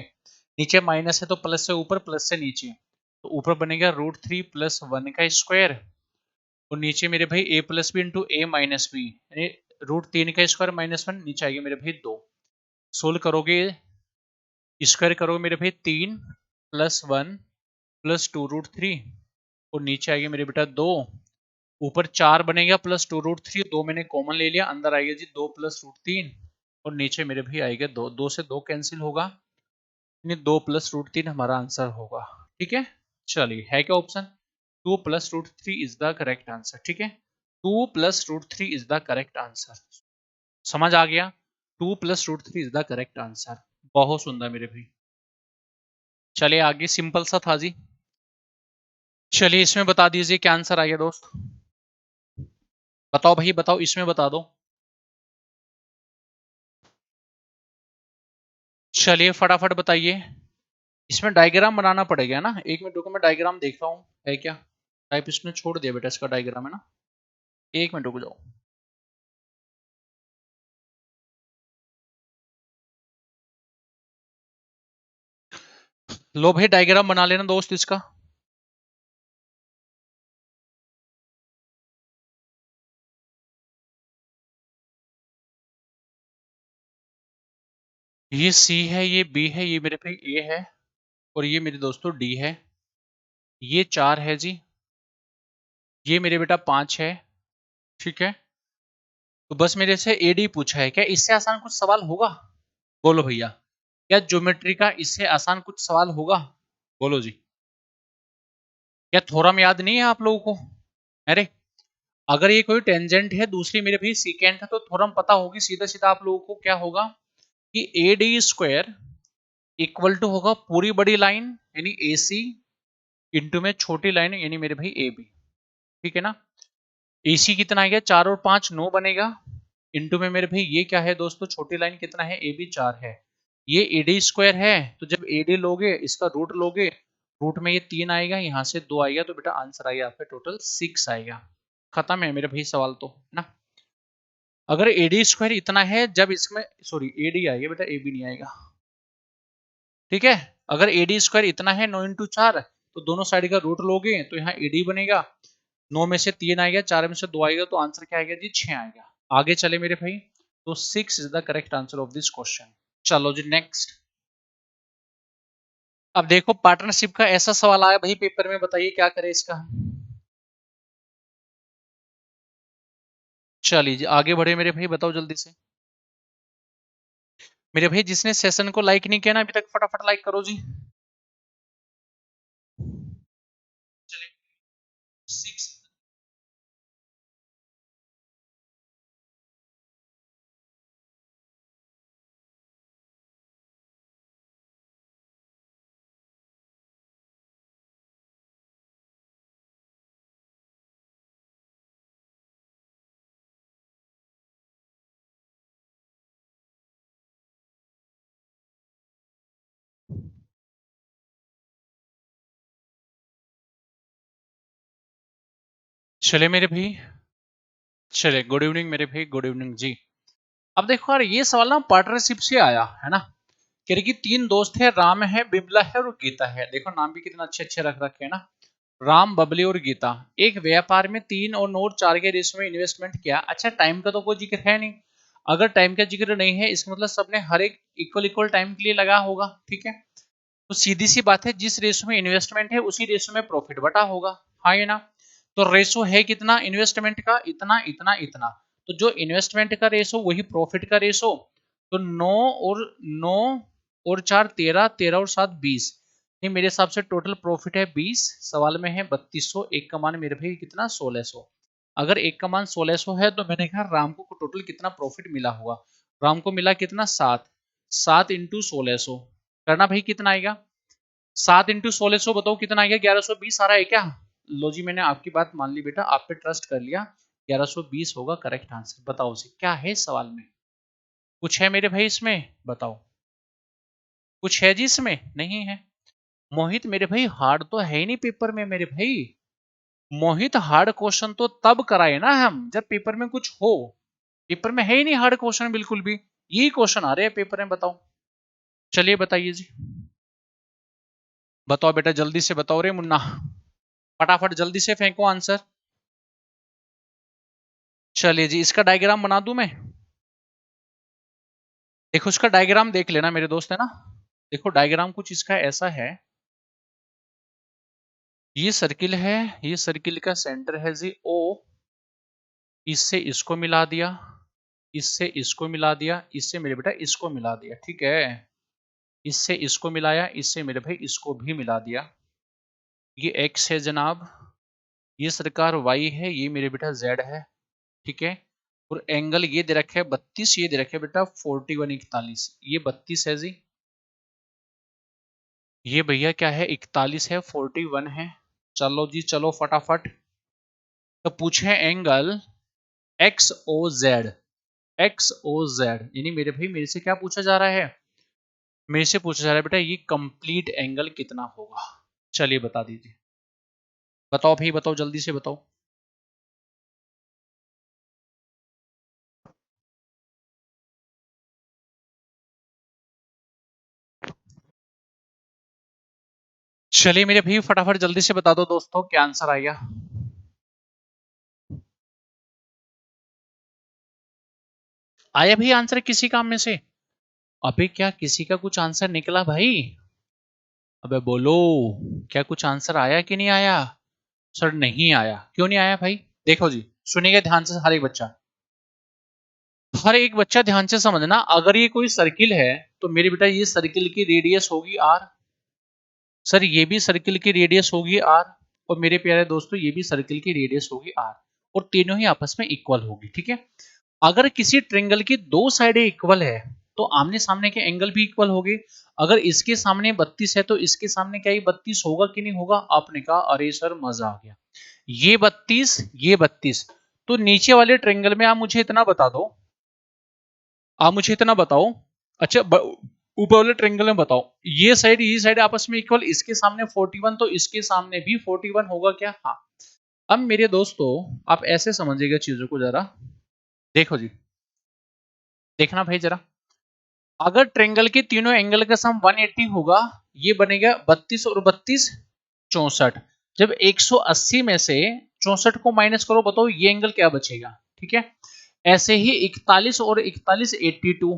नीचे माइनस है तो प्लस से ऊपर, प्लस से नीचे, तो ऊपर बनेगा √3 + 1 का स्क्वायर, और नीचे मेरे भाई a+b इंटू a - b, यानी √3 का स्क्वायर -1, नीचे आएगा मेरे भाई 2, सोल्व करोगे, स्क्वायर करोगे मेरे भाई 3 + 1 + 2√3, और नीचे आएगा मेरे बेटा 2, ऊपर 4 बनेगा प्लस 2√3, 2 मैंने कॉमन ले लिया, अंदर आएगा जी 2 + √3, और नीचे मेरे भी आएगा 2, 2 से 2 कैंसिल होगा, यानी 2 + √3 हमारा आंसर होगा, ठीक है। चलिए है क्या option, 2 + √3 is the correct answer, ठीक है, 2 + √3 इज द करेक्ट आंसर, समझ आ गया, 2 + √3 इज द करेक्ट आंसर, बहुत सुंदर मेरे भाई। चलिए आगे सिंपल सा था जी, चलिए इसमें बता दीजिए क्या आंसर आ गया दोस्त, बताओ भाई बताओ, इसमें बता दो, चलिए फटाफट बताइए, इसमें डायग्राम बनाना पड़ेगा ना, 1 मिनट रुको, मैं डायग्राम देख रहा हूँ है क्या, टाइप इसने छोड़ दिया बेटा, इसका डायग्राम है ना, 1 मिनट रुक जाओ, लो भाई डायग्राम बना लेना दोस्त इसका, ये सी है, ये बी है, ये मेरे पे ए है, और ये मेरे दोस्तों डी है, ये 4 है जी, ये मेरे बेटा 5 है, ठीक है, तो बस मेरे से ए डी पूछा है, क्या इससे आसान कुछ सवाल होगा, बोलो भैया, क्या ज्योमेट्री का इससे आसान कुछ सवाल होगा, बोलो जी, क्या थोरम याद नहीं है आप लोगों को, अरे अगर ये कोई टेंजेंट है, दूसरी मेरे भाई सीकेंट है, तो थोरम पता होगी, सीधा सीधा आप लोगों को क्या होगा कि A D square equal to होगा पूरी बड़ी लाइन यानी ए सी इंटू में छोटी लाइन यानी मेरे भाई ए बी, ठीक है ना, ए सी कितना आएगा 4 और 5 9 बनेगा, इंटू में मेरे भाई ये क्या है दोस्तों, छोटी लाइन कितना है, ए बी 4 है, ये ए डी स्क्वायर है, तो जब ए डी लोगे इसका रूट लोगे, रूट में ये 3 आएगा, यहाँ से 2 आएगा, तो बेटा आंसर आएगा आपका टोटल 6 आएगा, खत्म है मेरे भाई सवाल तो, है ना, अगर ए डी स्क्वायर इतना है, जब इसमें सॉरी ए डी आएगा बेटा, ए बी नहीं आएगा, ठीक है, अगर ए डी स्क्वायर इतना है 9 × 4, तो दोनों साइड का रूट लोगे तो यहाँ ए डी बनेगा, 9 में से 3 आएगा, 4 में से 2 आएगा, तो आंसर क्या आएगा जी 6 आएगा। आगे चले मेरे भाई, तो 6 is the correct answer of this question. चलो जी नेक्स्ट। अब देखो पार्टनरशिप का ऐसा सवाल आया भाई पेपर में, बताइए क्या करें इसका। चलिए जी आगे बढ़े मेरे भाई, बताओ जल्दी से। मेरे भाई जिसने सेशन को लाइक नहीं किया ना अभी तक, फटाफट लाइक करो जी। चलिए 6। चले मेरे भाई, चले गुड इवनिंग मेरे भाई, गुड इवनिंग जी। अब देखो यार ये सवाल ना पार्टनरशिप से आया है ना। कह रहे कि 3 दोस्त है, राम है, बिमला है और गीता है। देखो नाम भी कितना अच्छे अच्छे रख रखे हैं ना, राम, बबली और गीता। एक व्यापार में 3 और 9 और 4 के रेशो में इन्वेस्टमेंट किया। अच्छा टाइम का तो कोई जिक्र है नहीं। अगर टाइम का जिक्र नहीं है इसका मतलब सबने हर एक इक्वल इक्वल टाइम के लिए लगा होगा, ठीक है। तो सीधी सी बात है, जिस रेशो में इन्वेस्टमेंट है उसी रेशो में प्रॉफिट बटा होगा, हाँ या ना। तो रेशो है कितना इन्वेस्टमेंट का, इतना इतना इतना। तो जो इन्वेस्टमेंट का रेशो वही प्रॉफिट का रेशो। तो 9 और 4 13, 13 और 7 20। नहीं मेरे हिसाब से टोटल प्रॉफिट है 20, सवाल में है 3200, एक का मान मेरे भाई कितना 1600। अगर एक का मान 1600 है तो मैंने कहा राम को टोटल कितना प्रॉफिट मिला होगा। राम को मिला कितना 7, 7 इंटू 1600 करना भाई कितना आएगा। 7 इंटू 1600 बताओ कितना आएगा, 1120 आ रहा है क्या। लो जी मैंने आपकी बात मान ली बेटा, आप पे ट्रस्ट कर लिया। 1120 होगा करेक्ट आंसर। बताओ जी क्या है सवाल में, कुछ है मेरे भाई इसमें, बताओ। कुछ है जी इसमें, नहीं है। मोहित मेरे भाई हार्ड तो है ही नहीं पेपर में मेरे भाई। मोहित हार्ड क्वेश्चन तो तब कराए ना हम जब पेपर में कुछ हो। पेपर में है ही नहीं हार्ड क्वेश्चन बिल्कुल भी, यही क्वेश्चन आ रहे हैं पेपर में, बताओ। चलिए बताइए जी, बताओ बेटा जल्दी से बताओ रे मुन्ना, फटाफट जल्दी से फेंको आंसर। चलिए जी इसका डायग्राम बना दूं मैं। देखो इसका डायग्राम देख लेना मेरे दोस्त, है ना। देखो डायग्राम कुछ इसका ऐसा है, ये सर्किल है, ये सर्किल का सेंटर है जी ओ। इससे इसको मिला दिया, इससे इसको मिला दिया, इससे मेरे बेटा इसको मिला दिया, ठीक है। इससे इसको मिलाया, इससे मेरे भाई इसको भी मिला दिया। ये एक्स है जनाब, ये सरकार वाई है, ये मेरे बेटा जेड है, ठीक है। और एंगल ये दे रखे है 32, ये दे रखे बेटा 41 41, ये 32 है जी। ये भैया क्या है 41 है, 41 है। चलो जी चलो फटाफट। तो पूछे angle X O Z, X O Z यानी मेरे भाई मेरे से क्या पूछा जा रहा है, मेरे से पूछा जा रहा है बेटा ये कंप्लीट एंगल कितना होगा। चलिए बता दीजिए, बताओ भाई बताओ जल्दी से बताओ। चलिए मेरे भाई फटाफट जल्दी से बता दो दोस्तों क्या आंसर आएगा। आया भाई आंसर किसी काम में से। अबे क्या किसी का कुछ आंसर निकला भाई। अबे बोलो, क्या कुछ आंसर आया कि नहीं आया। सर नहीं आया, क्यों नहीं आया भाई। देखो जी सुनिएगा ध्यान से हर एक बच्चा, हर एक बच्चा ध्यान से समझना। अगर ये कोई सर्किल है तो मेरे बेटा ये सर्किल की रेडियस होगी आर। सर ये भी सर्किल की रेडियस होगी आर, और मेरे प्यारे दोस्तों ये भी सर्किल की रेडियस होगी आर, और तीनों ही आपस में इक्वल होगी, ठीक है। अगर किसी ट्रिंगल की दो साइडें इक्वल है तो आमने सामने के एंगल भी इक्वल होंगे। अगर इसके सामने 32 है तो इसके सामने क्या ये 32 होगा कि नहीं होगा। आपने कहा अरे सर मजा आ गया, ये 32 ये 32। तो नीचे वाले ट्रिंगल में आप मुझे इतना बता दो, आप मुझे इतना बताओ। अच्छा ऊपर वाले ट्रायंगल में बताओ, ये साइड आपस में इक्वल, इसके सामने 41 तो इसके सामने भी 41 होगा क्या, हाँ। अब मेरे दोस्तों आप ऐसे समझिएगा चीजों को जरा, देखो जी, देखना भाई जरा। अगर ट्रायंगल के तीनों एंगल का सम 180 होगा, ये बनेगा 32 और 32 64। जब 180 में से 64 को माइनस करो, बताओ ये एंगल क्या बचेगा। ठीक है, ऐसे ही 41 और 41 82,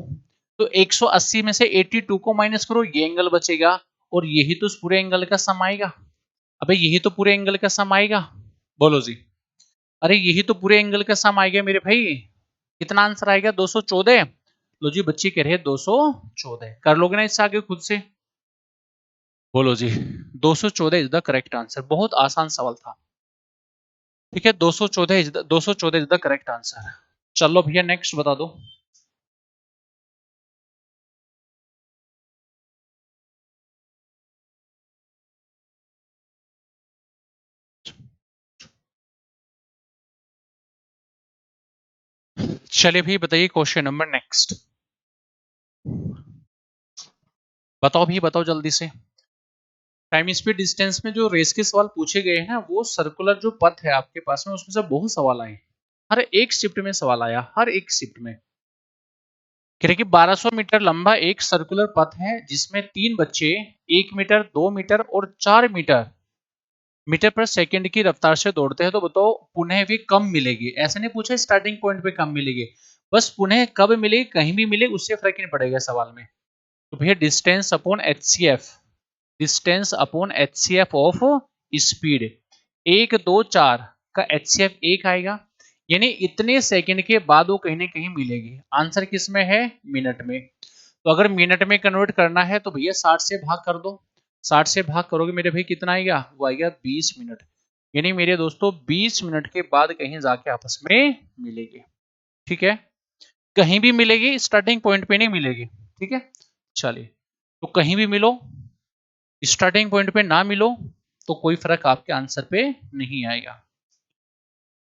तो 180 में से 82 को माइनस करो, ये एंगल बचेगा, और यही तो उस पूरे एंगल का सम आएगा। अबे यही तो पूरे एंगल का सम आएगा, बोलो जी। अरे यही तो पूरे एंगल का सम आएगा मेरे भाई। कितना आंसर आएगा, 214। लो जी, बच्ची कह रहे हैं 214, कर लोगे ना इससे आगे खुद से, बोलो जी। 214 इज द करेक्ट आंसर, बहुत आसान सवाल था। ठीक है, 214 इज द करेक्ट आंसर। चलो भैया नेक्स्ट बता दो। चलिए भी बताइए क्वेश्चन नंबर नेक्स्ट। बताओ भी, बताओ जल्दी से। टाइम स्पीड डिस्टेंस में जो रेस के सवाल पूछे गए हैं, वो सर्कुलर जो पथ है आपके पास में, उसमें से बहुत सवाल आए। हर एक शिफ्ट में सवाल आया, हर एक शिफ्ट में। कह रहे कि 1200 मीटर लंबा एक सर्कुलर पथ है जिसमें 3 बच्चे 1 मीटर, 2 मीटर और 4 मीटर मीटर पर सेकंड की रफ्तार से दौड़ते हैं, तो बताओ पुनः भी कब मिलेगी। ऐसे नहीं पूछा स्टार्टिंग पॉइंट पे कब मिलेगी, बस पुनः कब मिलेगी, कहीं भी मिले उससे फर्क नहीं पड़ेगा सवाल में। तो भैया distance upon HCF, distance upon HCF of speed, 1 2 4 का एचसीएफ 1 आएगा, यानी इतने सेकंड के बाद वो कहीं ना कहीं मिलेगी। आंसर किस में है, मिनट में। तो अगर मिनट में कन्वर्ट करना है तो भैया 60 से भाग कर दो। 60 से भाग करोगे मेरे भाई कितना आएगा, वो आएगा 20 मिनट। यानी मेरे दोस्तों 20 मिनट के बाद कहीं जाके आपस में मिलेगी। ठीक है, कहीं भी मिलेगी, स्टार्टिंग पॉइंट पे नहीं मिलेगी। ठीक है, चलिए, तो कहीं भी मिलो, स्टार्टिंग पॉइंट पे ना मिलो, तो कोई फर्क आपके आंसर पे नहीं आएगा।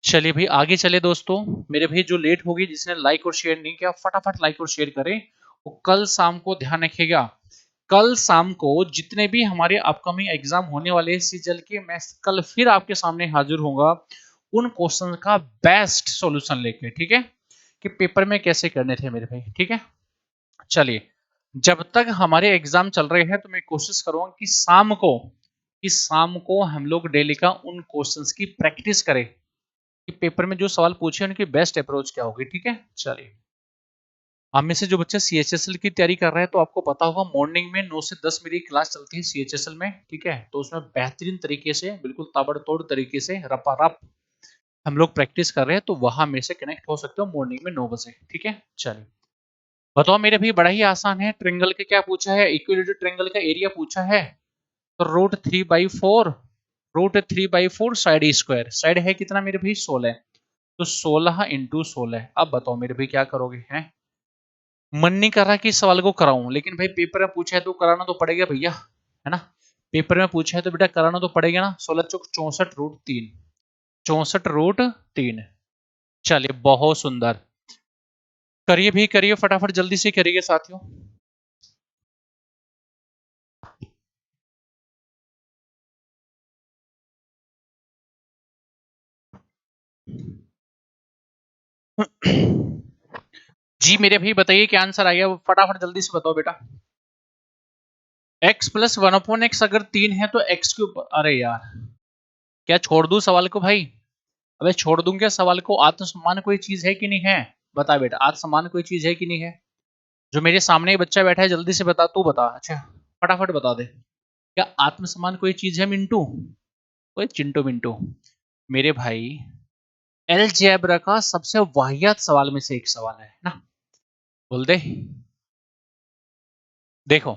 चलिए भाई आगे चले दोस्तों। मेरे भाई जो लेट होगी, जिसने लाइक और शेयर नहीं किया, फटाफट लाइक और शेयर करें। वो कल शाम को ध्यान रखिएगा, कल शाम को जितने भी हमारे अपकमिंग एग्जाम होने वाले हैं सीजल के, मैं कल फिर आपके सामने हाजिर होऊंगा उन क्वेश्चन का बेस्ट सॉल्यूशन लेके। ठीक है, कि पेपर में कैसे करने थे मेरे भाई। ठीक है, चलिए, जब तक हमारे एग्जाम चल रहे हैं तो मैं कोशिश करूंगा कि शाम को हम लोग डेली का उन क्वेश्चंस की प्रैक्टिस करें, कि पेपर में जो सवाल पूछे उनकी बेस्ट अप्रोच क्या होगी। ठीक है, चलिए। हम में से जो बच्चे सीएचएसएल की तैयारी कर रहे हैं, तो आपको पता होगा मॉर्निंग में 9 से 10 मेरी क्लास चलती है सीएचएसएल में। ठीक है, तो उसमें बेहतरीन तरीके से, बिल्कुल ताबड़तोड़ तरीके से रपारप हम लोग प्रैक्टिस कर रहे हैं, तो वहां में से कनेक्ट हो सकते हो मॉर्निंग में 9 बजे। ठीक है, चलिए। बताओ मेरे भी, बड़ा ही आसान है। ट्रेंगल के क्या पूछा है, इक्विलेटरल ट्रेंगल का एरिया पूछा है, तो root 3/4, root 3/4 side square, side है कितना मेरे भाई 16, तो 16 × 16। अब बताओ मेरे भाई क्या करोगे, हैं मन नहीं कर रहा कि इस सवाल को कराऊं, लेकिन भाई पेपर में पूछा है तो कराना तो पड़ेगा भैया, है ना। पेपर में पूछा है तो बेटा कराना तो पड़ेगा ना। 16 × 64 √3, 64 √3। चलिए बहुत सुंदर, करिए भी करिए, फटाफट जल्दी से करिए साथियों। जी मेरे भाई बताइए क्या आंसर आ गया, फटाफट जल्दी से बताओ बेटा। x+1/x अगर 3 है तो x के ऊपर, अरे यार क्या छोड़ दूं सवाल को भाई। अबे छोड़ दूं क्या सवाल को, आत्मसम्मान कोई चीज है कि नहीं है, बता बेटा, आत्मसम्मान कोई चीज है कि नहीं है। जो मेरे सामने ही बच्चा बैठा है, जल्दी से बता, तू बता, अच्छा फटाफट बता दे। क्या आत्मसम्मान कोई चीज है मिंटू, कोई चिंटू मिंटू। मेरे भाई एलजेब्रा का सबसे वाहियात सवाल में से एक सवाल है ना, बोल दे। देखो,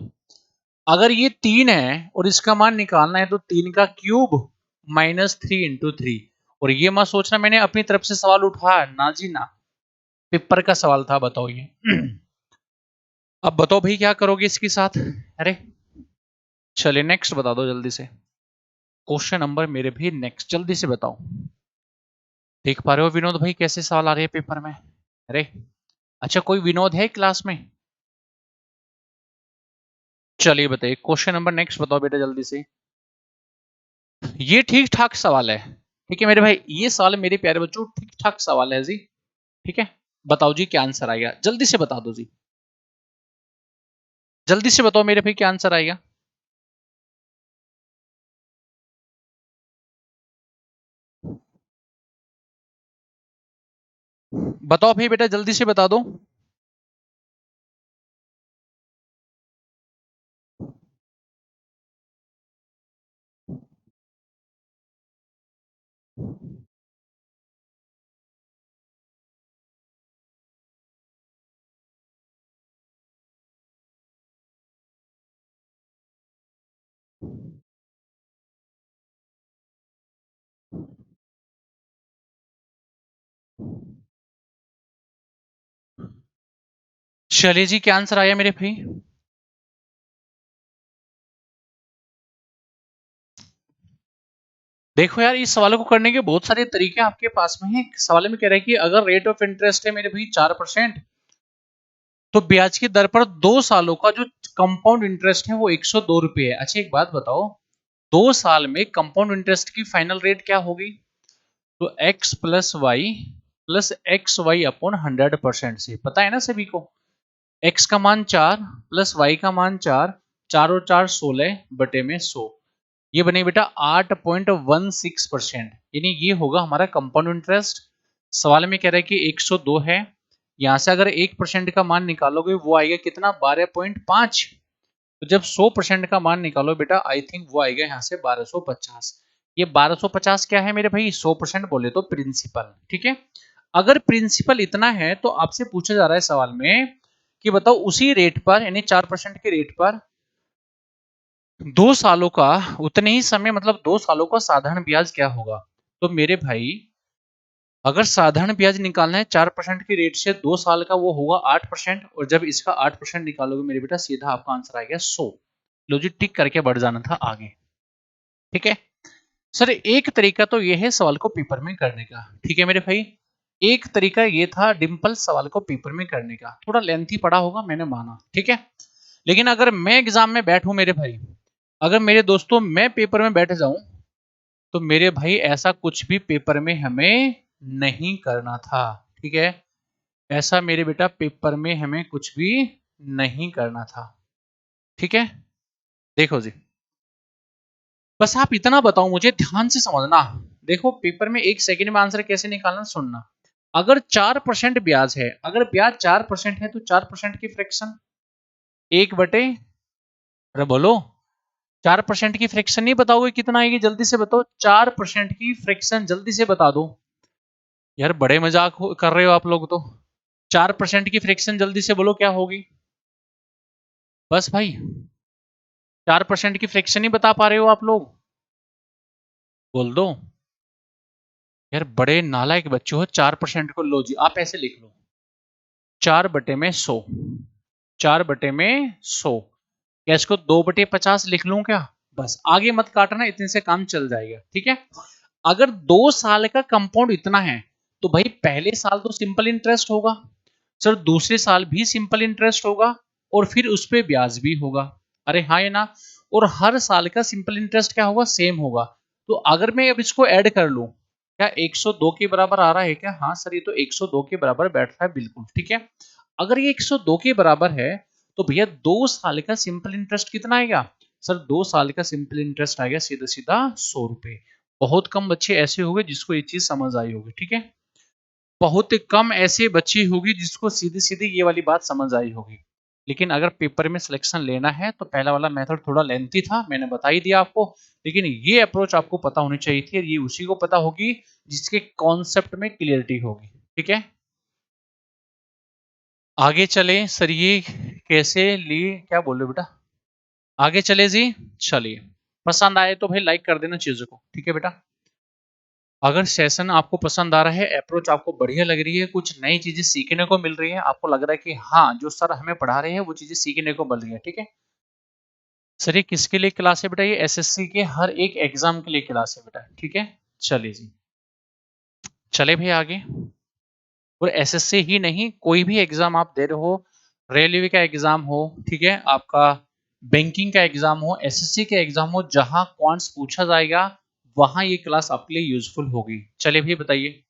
अगर ये 3 है और इसका मान निकालना है, तो 3 का क्यूब -3 × 3। और ये मत सोचना मैंने अपनी तरफ से सवाल उठाया ना जी ना, पेपर का सवाल था, बताओ ये। अब बताओ भाई क्या करोगे इसके साथ, अरे चलिए नेक्स्ट बता दो जल्दी से। क्वेश्चन नंबर मेरे भी नेक्स्ट, जल्दी से बताओ। देख पा रहे हो विनोद भाई कैसे सवाल आ रहे हैं पेपर में, अरे अच्छा कोई विनोद है क्लास में। चलिए बताइए क्वेश्चन नंबर नेक्स्ट बताओ बेटा जल्दी से। ये ठीक ठाक सवाल है, ठीक है मेरे भाई, ये सवाल मेरे प्यारे बच्चों ठीक ठाक सवाल है जी। ठीक है, बताओ जी क्या आंसर आएगा, जल्दी से बता दो जी, जल्दी से बताओ मेरे भाई क्या आंसर आएगा। बताओ भाई बेटा, जल्दी से बता दो। चलिए जी, क्या आंसर आया मेरे भाई? देखो यार, इस सवाल को करने के बहुत सारे तरीके आपके पास में है। सवाल में कह रहा है कि अगर रेट ऑफ इंटरेस्ट है मेरे भाई 4%, तो ब्याज की दर पर 2 सालों का जो कंपाउंड इंटरेस्ट है वो 102 रुपए है। अच्छा एक बात बताओ, 2 साल में कंपाउंड इंटरेस्ट की फाइनल रेट क्या होगी? तो x plus X Y upon 100% से पता है ना सभी को। x का मान 4 प्लस y का मान 4, 4 और 4 16 बटे में 100, ये बने बेटा 8.16%। यानी ये होगा हमारा कंपाउंड इंटरेस्ट। सवाल में कह रहा है कि 102 है, यहां से अगर 1% का मान निकालोगे वो आएगा कितना? 12.5। तो जब 100% का मान निकालो बेटा, आई थिंक वो आएगा यहाँ से 1250। ये 1250 क्या है मेरे भाई? 100% बोले तो प्रिंसिपल। ठीक है, अगर प्रिंसिपल इतना है तो आपसे पूछा जा रहा है सवाल में कि बताओ उसी रेट पर, यानी 4% के रेट पर 2 सालों का, उतने ही समय मतलब 2 सालों का साधारण ब्याज क्या होगा? तो मेरे भाई, अगर साधारण ब्याज निकालना है 4% के रेट से, 2 साल का वो होगा 8%, और जब इसका 8% निकालोगे मेरे बेटा, सीधा आपका आंसर आ गया 100। लो जी, टिक करके बढ़ जाना था आगे। ठीक है सर, एक तरीका तो ये है सवाल को पेपर में करने का। ठीक है मेरे भाई, एक तरीका ये था डिंपल सवाल को पेपर में करने का। थोड़ा लेंथी पड़ा होगा, मैंने माना, ठीक है। लेकिन अगर मैं एग्जाम में बैठूं मेरे भाई, अगर मेरे दोस्तों मैं पेपर में बैठ जाऊं, तो मेरे भाई ऐसा कुछ भी पेपर में हमें नहीं करना था। ठीक है, ऐसा मेरे बेटा पेपर में हमें कुछ भी नहीं करना था। ठीक है, देखो जी, बस आप इतना बताओ मुझे, ध्यान से समझना। देखो पेपर में 1 सेकंड में आंसर कैसे निकालना, सुनना। अगर 4% ब्याज है, अगर ब्याज 4% है, तो 4% की फ्रैक्शन 1 बटे, अरे बोलो, 4% की फ्रैक्शन नहीं बताओगे कितना आएगी? जल्दी से बताओ, 4% की फ्रैक्शन जल्दी से बता दो। यार बड़े मजाक कर रहे हो आप लोग तो। 4% की फ्रैक्शन जल्दी से बोलो क्या होगी? बस भाई, 4% की फ्रैक्शन ही बता पा रहे हो आप लोग? बोल दो। यार बड़े नालायक बच्चे हो। 4% को लो जी, आप ऐसे लिख लो, 4/100, 4/100। क्या इसको 2/50 लिख लूं क्या? बस आगे मत काटना, इतने से काम चल जाएगा। ठीक है, अगर 2 साल का कंपाउंड इतना है, तो भाई पहले साल तो सिंपल इंटरेस्ट होगा, सर दूसरे साल भी सिंपल इंटरेस्ट होगा, और फिर उस पर ब्याज भी होगा। अरे हाँ ये ना, और हर साल का सिंपल इंटरेस्ट क्या होगा? सेम होगा। तो अगर मैं अब इसको ऐड कर लूं, क्या 102 के बराबर आ रहा है क्या? हाँ सर, ये तो 102 के बराबर बैठ रहा है, बिल्कुल ठीक है। अगर ये 102 के बराबर है, तो भैया 2 साल का सिंपल इंटरेस्ट कितना आएगा? सर 2 साल का सिंपल इंटरेस्ट आएगा सीधा सीधा 100 रुपए। बहुत कम बच्चे ऐसे होंगे जिसको ये चीज समझ आई होगी। ठीक है, बहुत कम ऐसे बच्ची होगी जिसको सीधी सीधी ये वाली बात समझ आई होगी। लेकिन अगर पेपर में सिलेक्शन लेना है, तो पहला वाला मेथड थोड़ा लेंथी था, मैंने बता ही दिया आपको। लेकिन ये अप्रोच आपको पता होनी चाहिए थी, और ये उसी को पता होगी जिसके कॉन्सेप्ट में क्लियरिटी होगी। ठीक है, आगे चले सर, ये कैसे लिए, क्या बोल रहे हो बेटा? आगे चले जी, चलिए। पसंद आए तो भाई लाइक कर देना चीजों को। ठीक है बेटा, अगर सेशन आपको पसंद आ रहा है, अप्रोच आपको बढ़िया लग रही है, कुछ नई चीजें सीखने को मिल रही है, आपको लग रहा है कि हाँ जो सर हमें पढ़ा रहे हैं वो चीजें सीखने को मिल रही है, ठीक है। सर ये किसके लिए क्लास है बेटा? ये एसएससी के हर एक एग्जाम के लिए क्लास है बेटा। ठीक है, चलिए जी, चले भाई आगे। और एसएससी ही नहीं, कोई भी एग्जाम आप दे रहे हो, रेलवे का एग्जाम हो, ठीक है, आपका बैंकिंग का एग्जाम हो, एसएससी का एग्जाम हो, जहां क्वांट्स पूछा जाएगा, वहां ये क्लास आपके लिए यूजफुल होगी। चलिए भाई बताइए,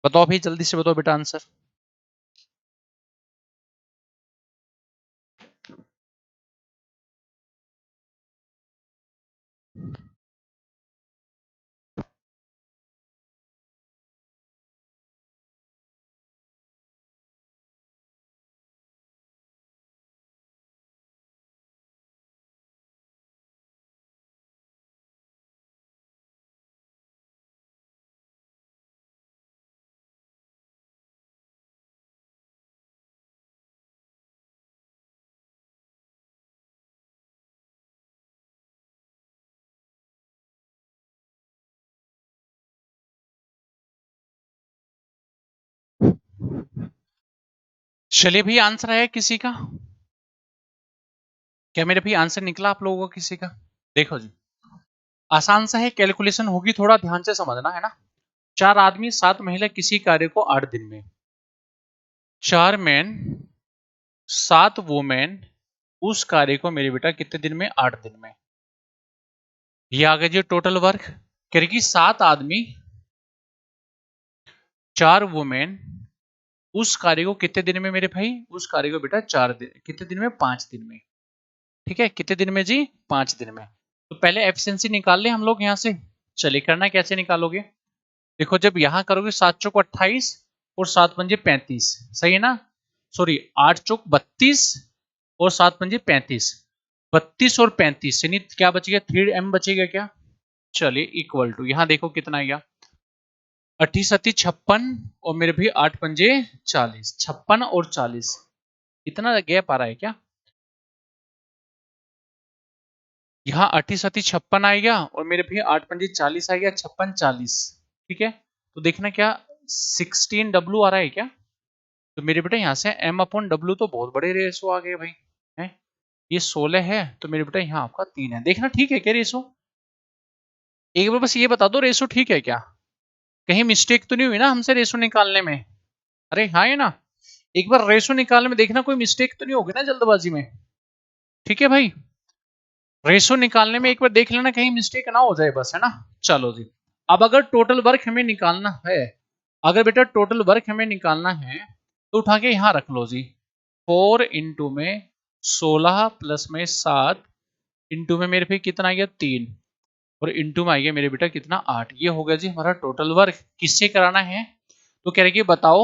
बताओ भाई जल्दी से बताओ बेटा आंसर। चलिए भैया, आंसर है किसी का? क्या मेरे भैया आंसर निकला आप लोगों को किसी का? देखो जी, आसान सा है, कैलकुलेशन होगी, थोड़ा ध्यान से समझना है ना। 4 आदमी 7 महिला किसी कार्य को 8 दिन में, 4 मैन 7 वुमेन उस कार्य को मेरे बेटा कितने दिन में? 8 दिन में। ये आ गया जी टोटल वर्क। करेगी 7 आदमी 4 वुमेन उस कार्य को कितने दिन में मेरे भाई? उस कार्य को बेटा 4 दिन, कितने दिन में? 5 दिन में। ठीक है, कितने दिन में जी? 5 दिन में। तो पहले एफिशिएंसी निकाल ले हम लोग यहाँ से। चलिए, करना कैसे निकालोगे? देखो, जब यहां करोगे 7 चौक 28 और 7 पंजे 35, सही है ना? सॉरी, 8 चौक 32 और 7 पंजे 35, 32 और 35 यानी क्या बच गया? 3m बचेगा क्या? चलिए, इक्वल टू यहां देखो कितना आ गया, 38 56 और मेरे भी 8 पंजे 40, 56 और 40, इतना गैप आ रहा है क्या? यहाँ 38 56 आएगा और मेरे भी 8 पंजे 40 आएगा, 56 40। ठीक है, तो देखना क्या 16w आ रहा है क्या? तो मेरे बेटा यहाँ से m अपॉन डब्ल्यू तो बहुत बड़े रेशो आ गए भाई। है, ये 16 है तो मेरे बेटा यहाँ आपका 3 है। देखना ठीक है क्या रेशो? एक बार बस ये बता दो, रेशो ठीक है क्या? कहीं मिस्टेक तो नहीं हुई ना हमसे रेशो निकालने में? अरे हाँ, है ना? एक बार रेशो निकालने में देखना कोई मिस्टेक तो नहीं होगी ना जल्दबाजी में। ठीक है भाई, रेशो निकालने में एक बार देख लेना कहीं मिस्टेक ना हो जाए बस, है ना? चलो जी, अब अगर टोटल वर्क हमें निकालना है, अगर बेटा टोटल वर्क हमें निकालना है तो उठा के यहां रख लो जी। 4 इंटू में 16 प्लस में 7 इंटू में मेरे पे कितना आ गया? 3 और इंटू में आ गया मेरे बेटा कितना? 8। ये हो गया जी हमारा टोटल वर्क। किससे कराना है? तो कह रहे कि बताओ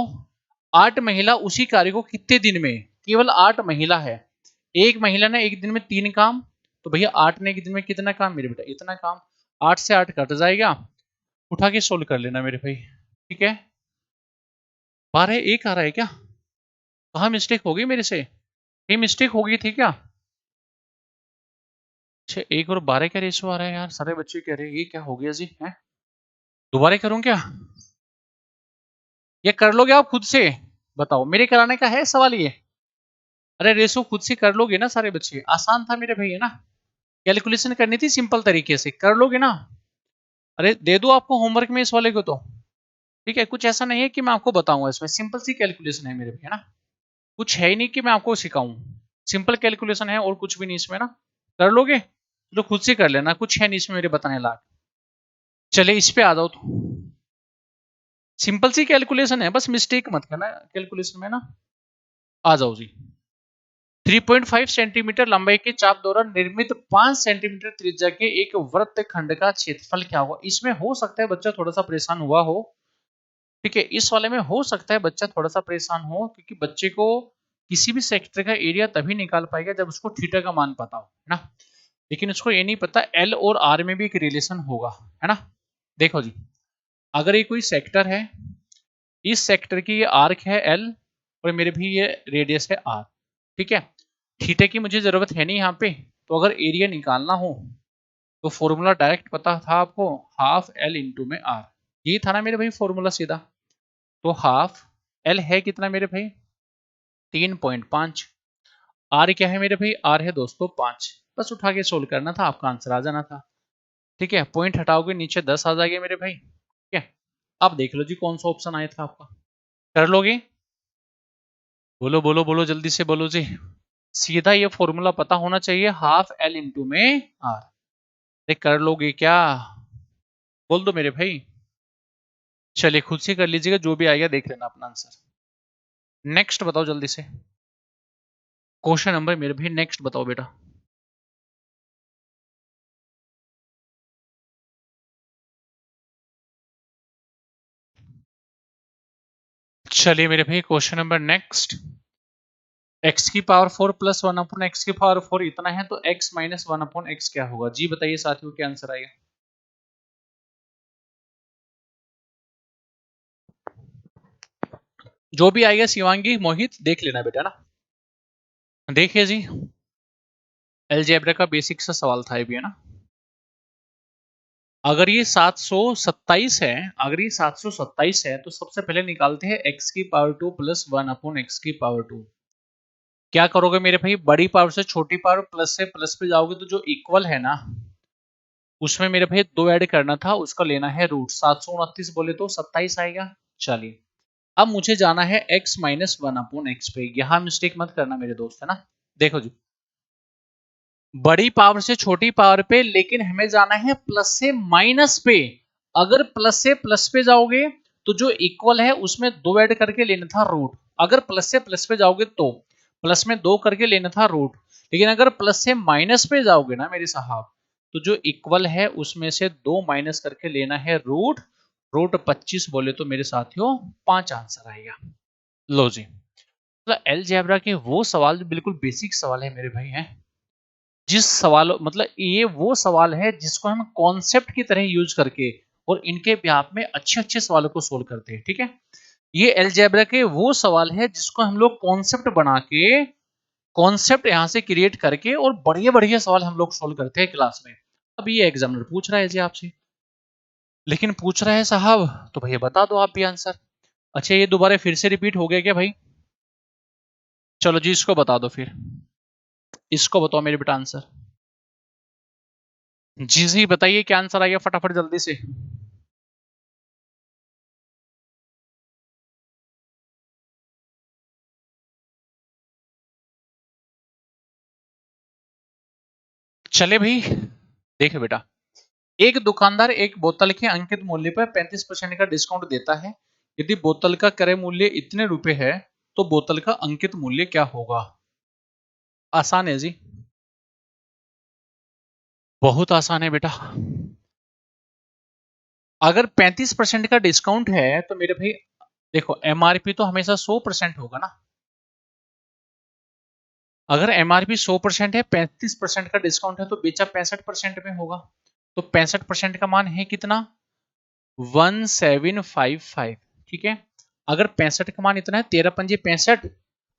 8 महिला उसी कार्य को कितने दिन में? केवल 8 महिला है, एक महिला ने एक दिन में 3 काम, तो भैया 8 ने एक दिन में कितना काम मेरे बेटा? इतना काम। 8 से 8 कट जाएगा, उठा के सोल्व कर लेना मेरे भाई। ठीक है, 12 एक आ रहा है क्या? कहाँ मिस्टेक हो गई मेरे से? ये मिस्टेक हो गई थी क्या? अच्छा, 1 और 12 का रेशो आ रहा है यार, सारे बच्चे कह रहे हैं ये क्या हो गया जी? है, दोबारा करूं क्या? ये कर लोगे आप खुद से? बताओ, मेरे कराने का है सवाल ये? अरे रेशो खुद से कर लोगे ना सारे बच्चे? आसान था मेरे भाई, है ना? कैलकुलेशन करनी थी सिंपल तरीके से, कर लोगे ना? अरे दे दो आपको होमवर्क में इस वाले को तो। ठीक है, कुछ ऐसा नहीं है कि मैं आपको बताऊंगा, इसमें सिंपल सी कैलकुलेशन है मेरे भाई, है ना? कुछ है ही नहीं कि मैं आपको सिखाऊं, सिंपल कैलकुलेशन है और कुछ भी नहीं इसमें ना। कर लोगे तो खुद से कर लेना, कुछ है नहीं इसमें मेरे बताने लायक। चले इस पे आ जाओ तो, सिंपल सी कैलकुलेशन है, बस मिस्टेक मत करना कैलकुलेशन में ना। आ जाओ जी। 3.5 सेंटीमीटर लंबाई के चाप द्वारा निर्मित 5 सेंटीमीटर त्रिज्या के एक वृत्त खंड का क्षेत्रफल क्या होगा? इसमें हो सकता है बच्चा थोड़ा सा परेशान हुआ हो। ठीक है, इस वाले में हो सकता है बच्चा थोड़ा सा परेशान हो, क्योंकि बच्चे को किसी भी सेक्टर का एरिया तभी निकाल पाएगा जब उसको थीटा का मान पता हो, है ना? लेकिन उसको ये नहीं पता एल और आर में भी एक रिलेशन होगा, है ना? देखो जी, अगर ये कोई सेक्टर है, इस सेक्टर की ये आर्क है एल और मेरे भी ये रेडियस है आर। ठीक है, थीटा की मुझे जरूरत है नहीं यहाँ पे, तो अगर एरिया निकालना हो तो फॉर्मूला डायरेक्ट पता था आपको, हाफ एल इंटू में आर। ये था ना मेरे भाई फॉर्मूला सीधा। तो हाफ एल है कितना मेरे भाई? 3.5। आर क्या है मेरे भाई? आर है दोस्तों 5। बस उठा के सोल्व करना था, आपका आंसर आ जाना था। ठीक है, पॉइंट हटाओगे नीचे 10 आ जाएगा मेरे भाई। ठीक है, अब देख लो जी कौन सा ऑप्शन आया था आपका। कर लोगे? बोलो बोलो बोलो, जल्दी से बोलो जी। सीधा ये फॉर्मूला पता होना चाहिए, हाफ एल इंटू में आर। देख, कर लोगे क्या? बोल दो मेरे भाई। चलिए खुद से कर लीजिएगा, जो भी आएगा देख लेना अपना आंसर। नेक्स्ट बताओ जल्दी से, क्वेश्चन नंबर मेरे भाई नेक्स्ट बताओ बेटा। चलिए मेरे भाई, क्वेश्चन नंबर नेक्स्ट। x की पावर 4 प्लस 1 अपॉन एक्स की पावर 4 इतना है, तो x माइनस 1 अपॉन एक्स क्या होगा जी? बताइए साथियों, क्या आंसर आएगा? जो भी आएगा शिवांगी मोहित देख लेना बेटा ना। देखिए जी, अलजेब्रा का बेसिक सा सवाल था ये भी, है ना? अगर ये 727 है, अगर ये 727 है तो सबसे पहले निकालते हैं x की पावर 2 प्लस 1 अपॉन x की पावर 2। क्या करोगे मेरे भाई, बड़ी पावर से छोटी पावर प्लस से प्लस पे जाओगे तो जो इक्वल है ना उसमें मेरे भाई दो ऐड करना था, उसका लेना है रूट। 729 बोले तो 27 आएगा। चलिए अब मुझे जाना है x माइनस 1 अपॉन एक्स पे। यहां मिस्टेक मत करना मेरे दोस्त, है ना। देखो जी, बड़ी पावर से छोटी पावर पे, लेकिन हमें जाना है प्लस से माइनस पे। अगर प्लस से प्लस पे जाओगे तो जो इक्वल है उसमें दो ऐड करके लेना था रूट। अगर प्लस से प्लस पे जाओगे तो प्लस में दो करके लेना था रूट। लेकिन अगर प्लस से माइनस पे जाओगे ना मेरे साहब, तो जो इक्वल है उसमें से दो माइनस करके लेना है रूट। रूट 25 बोले तो मेरे साथियों 5 आंसर आएगा। लो जी, मतलब अलजेब्रा के वो सवाल जो बिल्कुल बेसिक सवाल है मेरे भाई हैं, जिस सवाल मतलब ये वो सवाल है जिसको हम कॉन्सेप्ट की तरह यूज करके और इनके ब्याप में अच्छे अच्छे सवालों को सोल्व करते हैं। ठीक है, ये अलजेब्रा के वो सवाल है जिसको हम लोग कॉन्सेप्ट बना के, कॉन्सेप्ट यहां से क्रिएट करके और बढ़िया बढ़िया सवाल हम लोग सोल्व करते हैं क्लास में। अब ये एग्जामिनर पूछ रहा है जी आपसे, लेकिन पूछ रहा है साहब तो भैया बता दो आप भी आंसर। अच्छा ये दोबारा फिर से रिपीट हो गया क्या भाई? चलो जी इसको बता दो फिर, इसको बताओ मेरे बेटा आंसर। जी जी बताइए क्या आंसर आ गया फटाफट जल्दी से। चले भाई, देखो बेटा, एक दुकानदार एक बोतल के अंकित मूल्य पर 35% का डिस्काउंट देता है। यदि बोतल का क्रय मूल्य इतने रुपए है तो बोतल का अंकित मूल्य क्या होगा? आसान है जी, बहुत आसान है बेटा। अगर 35% का डिस्काउंट है तो मेरे भाई देखो एमआरपी तो हमेशा 100% होगा ना। अगर एमआरपी 100% है, 35% का डिस्काउंट है तो बेचा 65% में होगा। तो 65% का मान है कितना? 1755। ठीक है, अगर 65 का मान इतना है, 13 पंजे 65,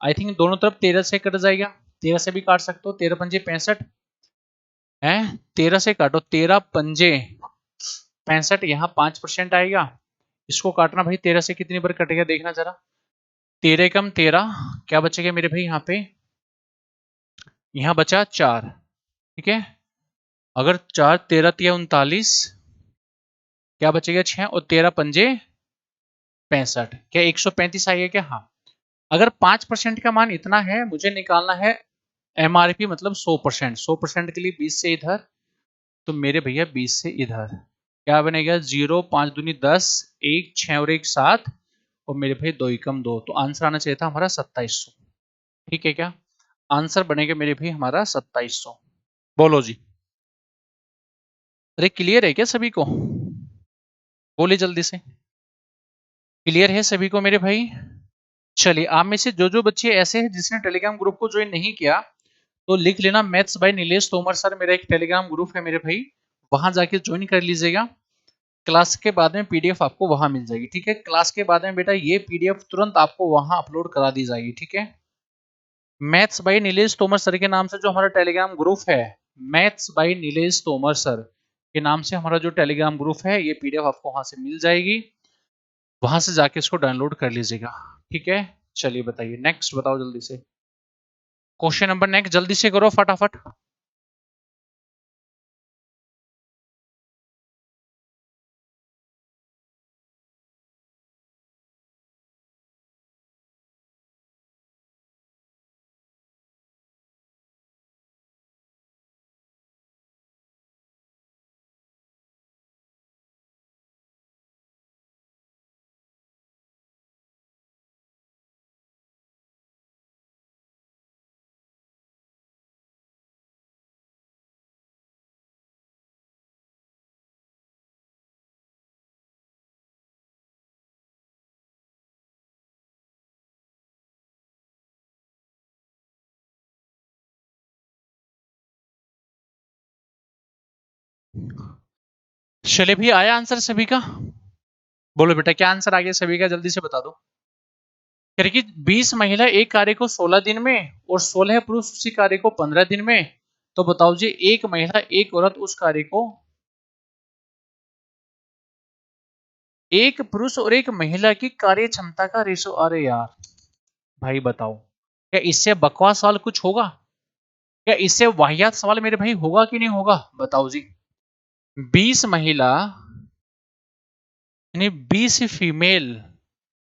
आई थिंक दोनों तरफ 13 से कट जाएगा। 13 से भी काट सकते हो, 13 पंजे 65 है। 13 से काटो, 13 पंजे 65, यहाँ 5% आएगा। इसको काटना भाई, 13 से कितनी बार कटेगा देखना जरा। 13 कम 13, क्या बचेगा मेरे भाई यहाँ पे? यहाँ बचा 4। ठीक है, अगर 4 13 तिया 39, क्या बचेगा 6, और 13 पंजे 65, क्या 135 आएगा क्या? हाँ। अगर 5% का मान इतना है, मुझे निकालना है एमआरपी मतलब 100%। 100% के लिए 20 से इधर, तो मेरे भैया 20 से इधर क्या बनेगा? 0 5 दूनी 10, 1 6 और 1 7, और मेरे भाई 2 एकम 2, तो आंसर आना चाहिए था हमारा 2700। ठीक है क्या? आंसर बनेगा मेरे भाई हमारा 2700। बोलो जी, अरे क्लियर है क्या सभी को? बोले जल्दी से, क्लियर है सभी को मेरे भाई? चलिए आप में से जो जो बच्चे ऐसे हैं जिसने टेलीग्राम ग्रुप को ज्वाइन नहीं किया तो लिख लेना, maths by Nilesh Tomar sir मेरा एक टेलीग्राम ग्रुप है मेरे भाई, वहां जाके ज्वाइन कर लीजिएगा। क्लास के बाद में पीडीएफ आपको वहां मिल जाएगी। ठीक है, क्लास के बाद में बेटा ये पीडीएफ तुरंत आपको वहां अपलोड करा दी जाएगी। ठीक है, maths by Nilesh Tomar sir के नाम से जो हमारा टेलीग्राम ग्रुप है, maths by Nilesh Tomar sir के नाम से हमारा जो टेलीग्राम ग्रुप है, ये पीडीएफ आपको वहां से मिल जाएगी, वहां से जाके इसको डाउनलोड कर लीजिएगा। ठीक है, चलिए बताइए नेक्स्ट, बताओ जल्दी से क्वेश्चन नंबर नेक्स्ट, जल्दी से करो फटाफट। चलिए भी आया आंसर सभी का? बोलो बेटा क्या आंसर आ गया सभी का, जल्दी से बता दो। कह रही कि 20 महिला एक कार्य को 16 दिन में और 16 पुरुष उसी कार्य को 15 दिन में, तो बताओ जी एक महिला एक औरत उस कार्य को एक पुरुष और एक महिला की कार्य क्षमता का रेशो। अरे यार भाई बताओ, क्या इससे बकवास सवाल कुछ होगा? क्या इससे वाहियात सवाल मेरे भाई होगा कि नहीं होगा? बताओ जी। 20 महिला यानी 20 फीमेल,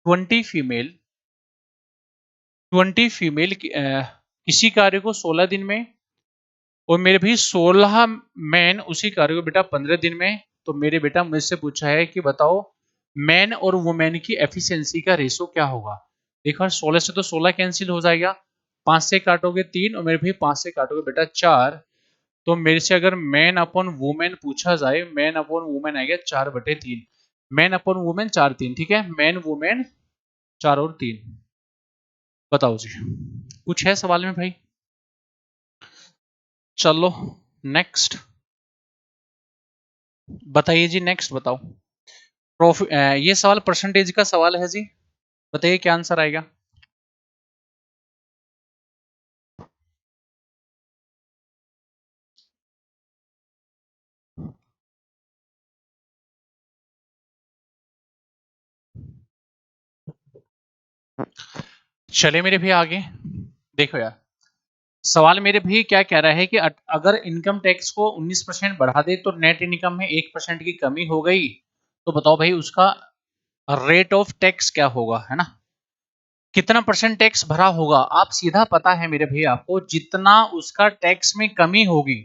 20 फीमेल, 20 फीमेल किसी कार्य को 16 दिन में, और मेरे भाई 16 मैन उसी कार्य को बेटा 15 दिन में। तो मेरे बेटा मुझसे पूछा है कि बताओ मैन और वुमेन की एफिशिएंसी का रेशो क्या होगा। देखो 16 से तो 16 कैंसिल हो जाएगा, 5 से काटोगे 3 और मेरे भाई 5 से काटोगे बेटा 4। तो मेरे से अगर मैन अपॉन वुमेन पूछा जाए, मैन अपॉन वुमेन आएगा 4/3। मैन अपॉन वुमेन 4 3, ठीक है, मैन वुमेन 4 और 3। बताओ जी, कुछ है सवाल में भाई? चलो नेक्स्ट बताइए जी, नेक्स्ट बताओ। ये सवाल परसेंटेज का सवाल है जी, बताइए क्या आंसर आएगा। चले मेरे भी आगे, देखो यार सवाल मेरे भी क्या कह रहा है कि अगर इनकम टैक्स को 19% बढ़ा दे तो नेट इनकम में 1% की कमी हो गई, तो बताओ भाई उसका रेट ऑफ टैक्स क्या होगा, है ना? कितना परसेंट टैक्स भरा होगा? आप सीधा पता है मेरे भैया आपको, जितना उसका टैक्स में कमी होगी,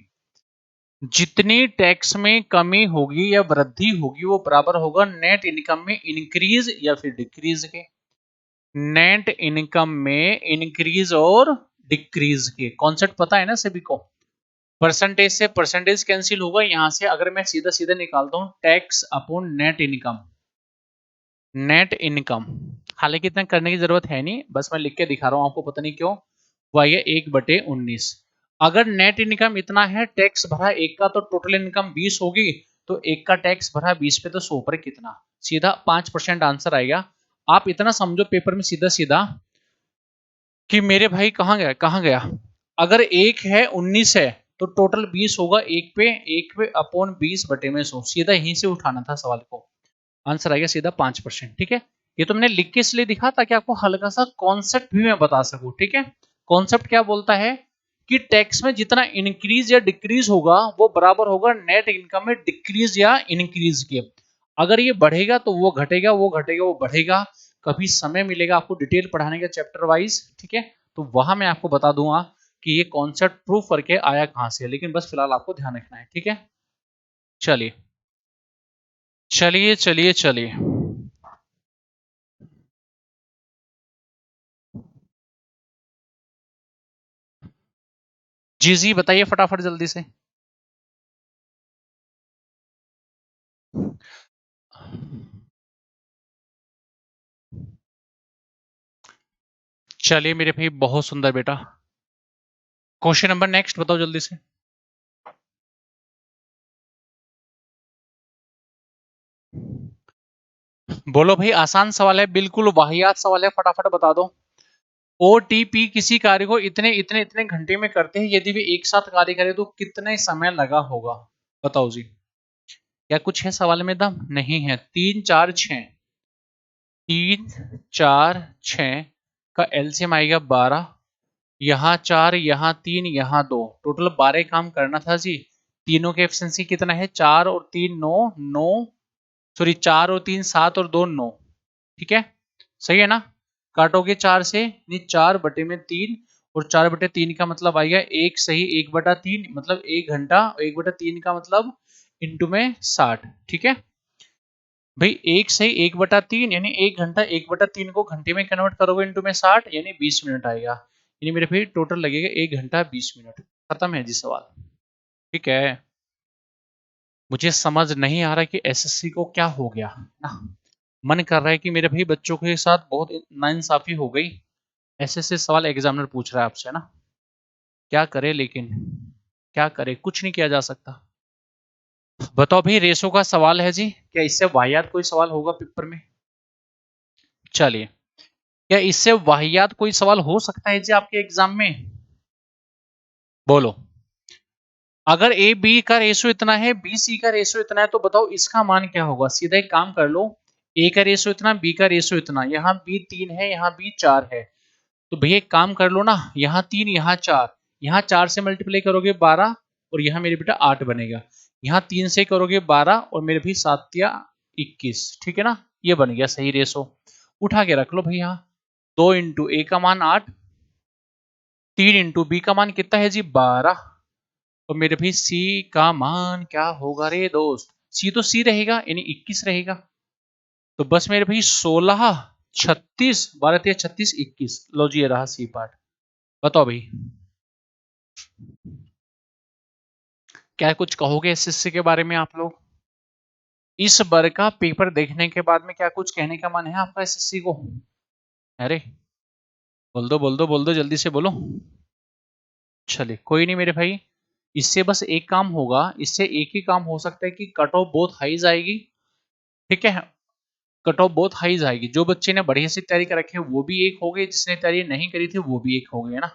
जितनी टैक्स में कमी होगी या वृद्धि होगी वो बराबर होगा नेट इनकम में इंक्रीज या फिर डिक्रीज के। नेट इनकम में इंक्रीज और डिक्रीज के कॉन्सेप्ट पता है ना सभी को। परसेंटेज से परसेंटेज कैंसिल होगा, यहां से अगर मैं सीधा सीधा निकालता हूं tax upon net income, net income, हालांकि इतना करने की जरूरत है नहीं, बस मैं लिख के दिखा रहा हूं आपको, पता नहीं क्यों, वह 1/19। अगर नेट इनकम इतना है, टैक्स भरा 1 का, तो टोटल इनकम 20 होगी, तो 1 का टैक्स भरा 20 पे, तो 100 पर कितना, सीधा 5% आंसर आएगा। आप इतना समझो पेपर में सीधा सीधा कि मेरे भाई कहां गया कहां गया, अगर 1 है 19 है तो टोटल 20 होगा, 1 पे अपॉन 20/100, सीधा यहीं से उठाना था सवाल को, आंसर आएगा सीधा 5%। ठीक है, ये तो मैंने लिख के इसलिए दिखा ताकि आपको हल्का सा कॉन्सेप्ट भी मैं बता सकूं। ठीक है, कॉन्सेप्ट क्या बोलता है कि टैक्स में जितना इंक्रीज या डिक्रीज होगा वो बराबर होगा नेट इनकम में डिक्रीज या इंक्रीज के। अगर ये बढ़ेगा तो वो घटेगा, वो घटेगा वो बढ़ेगा। कभी समय मिलेगा आपको डिटेल पढ़ाने का चैप्टर वाइज, ठीक है, तो वहां मैं आपको बता दूंगा कि ये कॉन्सेप्ट प्रूव करके आया कहां से, लेकिन बस फिलहाल आपको ध्यान रखना है। ठीक है, चलिए चलिए चलिए चलिए, जी जी बताइए फटाफट जल्दी से। चलिए मेरे भाई बहुत सुंदर बेटा, क्वेश्चन नंबर नेक्स्ट बताओ जल्दी से। बोलो भाई, आसान सवाल है, बिल्कुल वाहियात सवाल है, फटाफट बता दो। ओटीपी किसी कार्य को इतने इतने इतने घंटे में करते हैं, यदि वे एक साथ कार्य करें तो कितने समय लगा होगा? बताओ जी, क्या कुछ है सवाल में दम? नहीं है। 3 4 6, 3 4 6 का एलसीएम आएगा 12, यहाँ 4 यहाँ 3 यहाँ 2, टोटल 12 काम करना था जी। तीनों के एफिशिएंसी कितना है? 4 और 3 9 9, सॉरी 4 और 3 7 और 2 9, ठीक है, सही है ना? काटोगे 4 से, यानी 4/3, और 4/3 का मतलब आएगा एक सही 1/3, मतलब 1 घंटा, 1/3 का मतलब इंटू में 60, ठीक है भाई, एक सही 1/3 यानी 1 घंटा, 1/3 को घंटे में कन्वर्ट करोगे इंटू में 60 यानी 20 मिनट आएगा, यानी मेरे भाई टोटल लगेगा 1 घंटा 20 मिनट। खत्म है जी सवाल, ठीक है। मुझे समझ नहीं आ रहा कि एसएससी को क्या हो गया ना, मन कर रहा है कि मेरे भाई बच्चों के साथ बहुत नाइंसाफी हो गई, ऐसे ऐसे सवाल एग्जामिनर पूछ रहा है आपसे ना, क्या करे, लेकिन क्या करे, कुछ नहीं किया जा सकता। बताओ भाई, रेशो का सवाल है जी, क्या इससे वाहियात कोई सवाल होगा पेपर में? चलिए, क्या इससे वाहियात कोई सवाल हो सकता है जी आपके एग्जाम में? बोलो। अगर ए बी का रेशो इतना है, बी सी का रेशो इतना है, तो बताओ इसका मान क्या होगा? सीधा एक काम कर लो, ए का रेशो इतना, बी का रेशो इतना, यहाँ बी 3 है, यहाँ बी 4 है। तो भैया एक काम कर लो ना, यहाँ 3 यहाँ 4, यहाँ 4 से मल्टीप्लाई करोगे 12 और यहाँ मेरे बेटा 8 बनेगा। यहाँ 3 से करोगे 12 और मेरे भी 7 या 21, ठीक है ना। ये बन गया सही रेशो। उठा के रख लो भैया, 2 इंटू ए का मान 8, 3 इंटू बी का मान कितना है जी 12, तो मेरे भी सी का मान क्या होगा रे दोस्त, सी तो सी रहेगा यानी 21 रहेगा। तो बस मेरे भाई 16, 36, 12 13 36 21, लो जी ये रहा सी पार्ट। बताओ भाई क्या कुछ कहोगे एसएससी के बारे में आप लोग? इस बार का पेपर देखने के बाद में क्या कुछ कहने का मन है आपका एसएससी को? अरे बोल दो बोल दो बोल दो, जल्दी से बोलो। चलिए कोई नहीं मेरे भाई, इससे बस एक काम होगा, इससे एक ही काम हो सकता है कि कट ऑफ बहुत हाई जाएगी, ठीक है। कट ऑफ बहुत हाई जाएगी, जो बच्चे ने बढ़िया से तैयारी कर रखी है वो भी एक हो गए, जिसने तैयारी नहीं करी थी वो भी एक हो गए ना।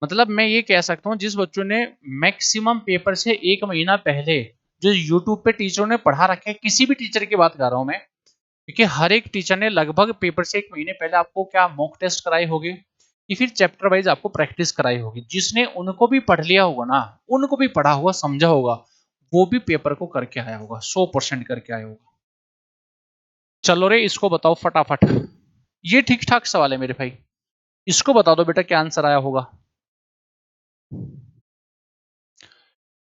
मतलब मैं ये कह सकता हूँ जिस बच्चों ने मैक्सिमम पेपर से एक महीना पहले जो यूट्यूब पे टीचरों ने पढ़ा रखे है, किसी भी टीचर की बात कर रहा हूँ मैं, क्योंकि हर एक टीचर ने लगभग पेपर से एक महीने पहले आपको क्या मॉक टेस्ट कराए होंगे, कि फिर चैप्टर वाइज आपको प्रैक्टिस कराई होगी। जिसने उनको भी पढ़ लिया होगा ना, उनको भी पढ़ा हुआ समझा होगा, वो भी पेपर को करके आया होगा, 100% करके आया होगा। चलो रे इसको बताओ फटाफट, ये ठीक ठाक सवाल है मेरे भाई, इसको बता दो बेटा क्या आंसर आया होगा।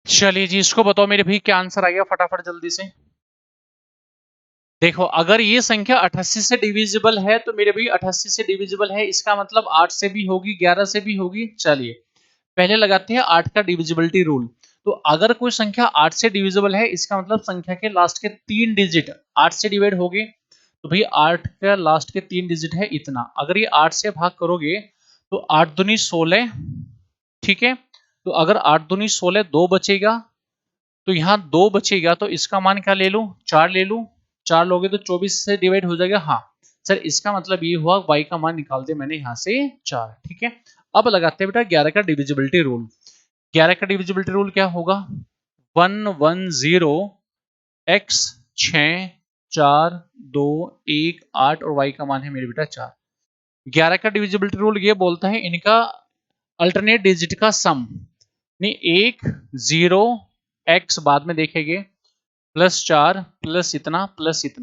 चलिए जी इसको बताओ मेरे भाई क्या आंसर आ गया फटाफट जल्दी से। देखो अगर ये संख्या 88 से डिविजिबल है तो मेरे भाई 88 से डिविजिबल है, इसका मतलब 8 से भी होगी, 11 से भी होगी। चलिए पहले लगाते हैं 8 का डिविजिबिलिटी रूल। तो अगर कोई संख्या 8 से डिविजिबल है, इसका मतलब संख्या के लास्ट के 3 डिजिट 8 से डिवाइड हो गए, तो भाई 8 का लास्ट के 3 डिजिट है इतना। अगर ये 8 से भाग करोगे तो 8 दूनी 16, ठीक है। तो अगर 8 दूनी 16, 2 बचेगा, तो यहाँ 2 बचेगा, तो इसका मान क्या ले लूं, 4 ले लूं। 4 लोगे तो 24 से डिवाइड हो जाएगा। हाँ सर इसका मतलब ये हुआ y का मान निकाल दिया मैंने यहाँ से 4, ठीक है। अब लगाते हैं बेटा 11 का डिविजिबिलिटी रूल। 11 का डिविजिबिलिटी रूल क्या होगा, 110 x 6 4 2 1 8 और y का मान है मेरे बेटा 4। 11 का डिविजिबिलिटी रूल ये बोलता है इनका अल्टरनेट डिजिट का सम, नहीं 1 0 x बाद में देखेंगे, प्लस 4 प्लस इतना,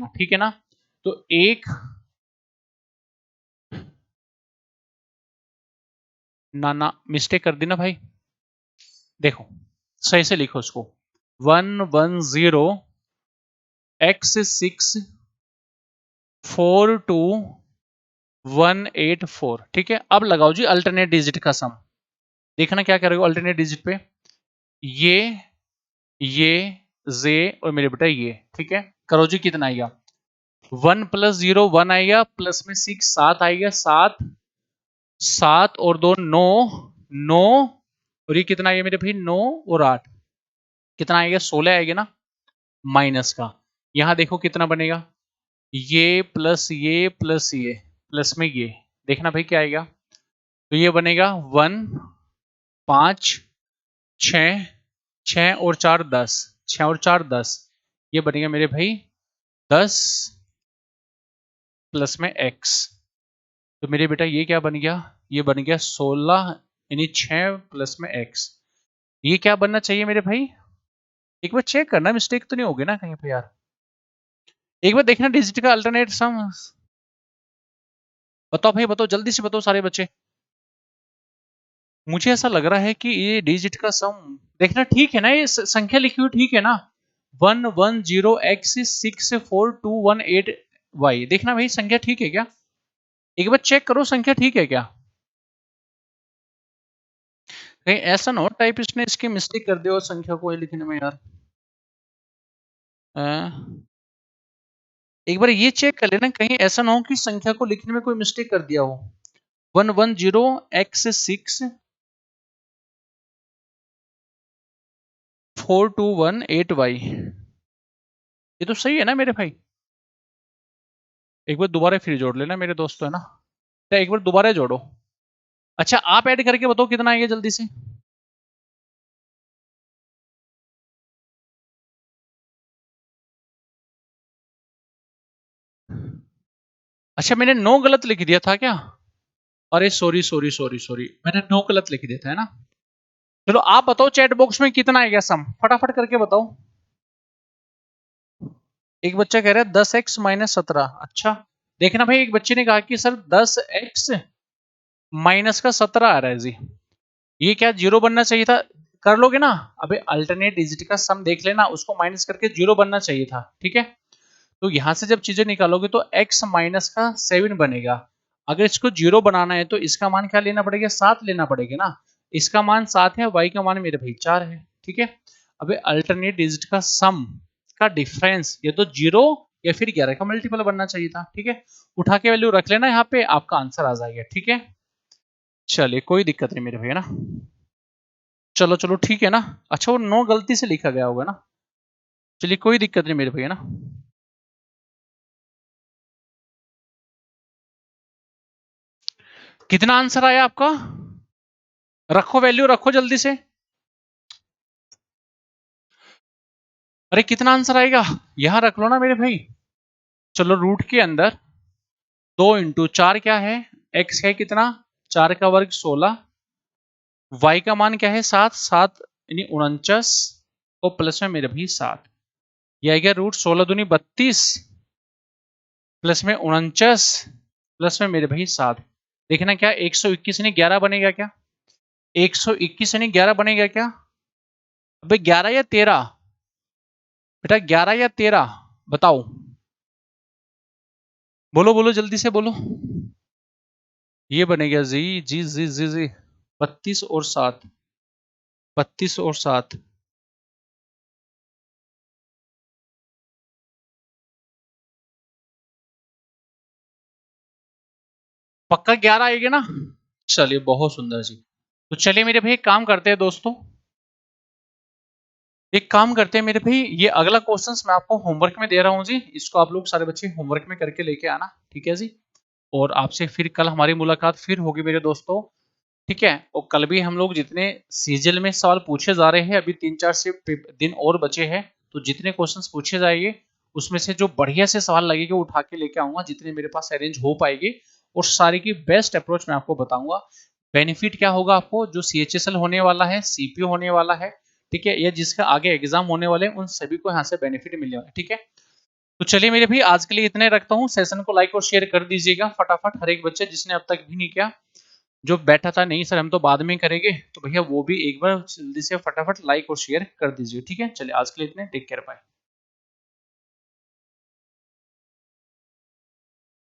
ठीक है ना। तो एक ना ना मिस्टेक कर दी ना भाई, देखो सही से लिखो उसको, 110 x 6 42184, ठीक है। अब लगाओ जी अल्टरनेट डिजिट का सम, देखना क्या करोगे अल्टरनेट डिजिट पे, ये ये जे और मेरे बेटा ये, ठीक है। करो जी कितना आएगा, 1 प्लस 0 1 आएगा, प्लस में 6 7 आएगा, 7 7 और 2 9 9, और ये कितना आएगा मेरे भाई 9 और 8 कितना आएगा 16 आएगा ना, माइनस का। यहां देखो कितना बनेगा, ये प्लस ये प्लस में ये, देखना भाई क्या आएगा, तो ये बनेगा 1 5 6 6 और 4 10, 6 और 4 10, ये बनेगा मेरे भाई 10 प्लस में x, तो मेरे बेटा ये क्या बन गया, ये बन गया 16 यानी 6 प्लस में x। ये क्या बनना चाहिए मेरे भाई, एक बार चेक करना मिस्टेक तो नहीं होगी ना कहीं पे यार, एक बार देखना डिजिट का अल्टरनेट सम। बताओ भाई बताओ जल्दी से बताओ सारे बच्चे, मुझे ऐसा लग रहा है कि ये डिजिट का सम देखना ठीक है ना, ये संख्या लिखी हुई ठीक है ना, 110x642188y, देखना भाई संख्या ठीक है क्या, एक बार चेक करो संख्या ठीक है क्या, कहीं ऐसा ना हो टाइपिस्ट ने इसकी मिस्टेक कर दिया और संख्या को लिखने में यार। एक बार ये चेक कर लेना कहीं ऐसा ना हो कि संख्या को लिखने में कोई मिस्टेक कर दिया हो। 110x642188y, ये तो सही है ना मेरे भाई, एक बार दोबारा फिर जोड़ लेना मेरे दोस्तों, है ना, तो एक बार दोबारा जोड़ो। अच्छा आप ऐड करके बताओ कितना आएगा जल्दी से। अच्छा मैंने 9 गलत लिख दिया था क्या? अरे सॉरी सॉरी सॉरी सॉरी, मैंने 9 गलत लिख दिया था, है ना? चलो आप बताओ चैट बॉक्स में कितना आएगा सम, फटाफट करके बताओ। एक बच्चा कह रहा है 10x माइनस 17। अच्छा देखना भाई, एक बच्चे ने कहा कि सर 10x माइनस का 17 आ रहा है जी, ये क्या जीरो बनना चाहिए था? कर लोगे ना? अबे अल्टरनेट डिजिट का सम देख लेना, उसको माइनस करके जीरो बनना चाहिए था, ठीक है? तो यहां से जब चीजें निकालोगे तो x माइनस का 7 बनेगा। अगर इसको जीरो बनाना है तो इसका मान क्या लेना पड़ेगा? 7 लेना पड़ेगा ना। इसका मान 7 है, y का मान मेरे भाई 4 है, ठीक है? अबे अल्टरनेट डिजिट का सम का डिफरेंस ये तो जीरो या फिर 11 का मल्टीपल बनना चाहिए था, ठीक है? उठा के वैल्यू रख लेना, यहाँ पे आपका आंसर आ जाएगा, ठीक है? चलिए कोई दिक्कत नहीं मेरे भैया ना। चलो चलो ठीक है ना। अच्छा वो 9 गलती से लिखा गया होगा ना। चलिए कोई दिक्कत नहीं मेरे भैया ना। कितना आंसर आया आपका? रखो वैल्यू, रखो जल्दी से। अरे कितना आंसर आएगा? यहां रख लो ना मेरे भाई। चलो रूट के अंदर 2 × 4 क्या है? x है कितना? 4 का वर्ग 16, y का मान क्या है? 7, 7 यानी 49 और प्लस में मेरे भाई 7। यह आएगा रूट 16 दूनी 32 प्लस में 49 प्लस में मेरे भाई 7। देखना क्या 121 यानी 11 बनेगा क्या? 121 यानी 11 बनेगा क्या? अबे 11 या 13? बेटा 11 या 13 बताओ। बोलो बोलो जल्दी से बोलो। ये बनेगा जी जी जी जी जी 32 और 7, 32 और 7। पक्का 11 आएगा ना? चलिए बहुत सुंदर जी। तो चलिए मेरे भाई एक काम करते हैं दोस्तों, एक काम करते हैं मेरे भाई, ये अगला क्वेश्चंस मैं आपको होमवर्क में दे रहा हूँ जी, इसको आप लोग सारे बच्चे होमवर्क में करके लेके आना, ठीक है जी? और आपसे फिर कल हमारी मुलाकात फिर होगी मेरे दोस्तों, ठीक है? और कल भी हम लोग जितने सीजल में सवाल पूछे जा रहे हैं, अभी 3-4 से दिन और बचे हैं, तो जितने क्वेश्चंस पूछे जाएंगे उसमें से जो बढ़िया से सवाल लगेगा वो उठा के लेके आऊंगा, जितने मेरे पास अरेंज हो पाएंगे, और सारी की बेस्ट अप्रोच मैं आपको बताऊंगा। बेनिफिट क्या होगा आपको? जो CHSL होने वाला है, CPO होने वाला है, ठीक है, या जिसका आगे एग्जाम होने वाले हैं, उन सभी को यहाँ से बेनिफिट मिलने वाला है, ठीक है? तो चलिए मेरे भाई आज के लिए इतने रखता हूँ, सेशन को लाइक और शेयर कर दीजिएगा फटाफट, हर एक बच्चे जिसने अब तक भी नहीं किया, जो बैठा था नहीं सर हम तो बाद में करेंगे, तो भैया वो भी एक बार जल्दी से फटाफट लाइक और शेयर कर दीजिए, ठीक है? चलिए आज के लिए इतने, टेक केयर, बाय।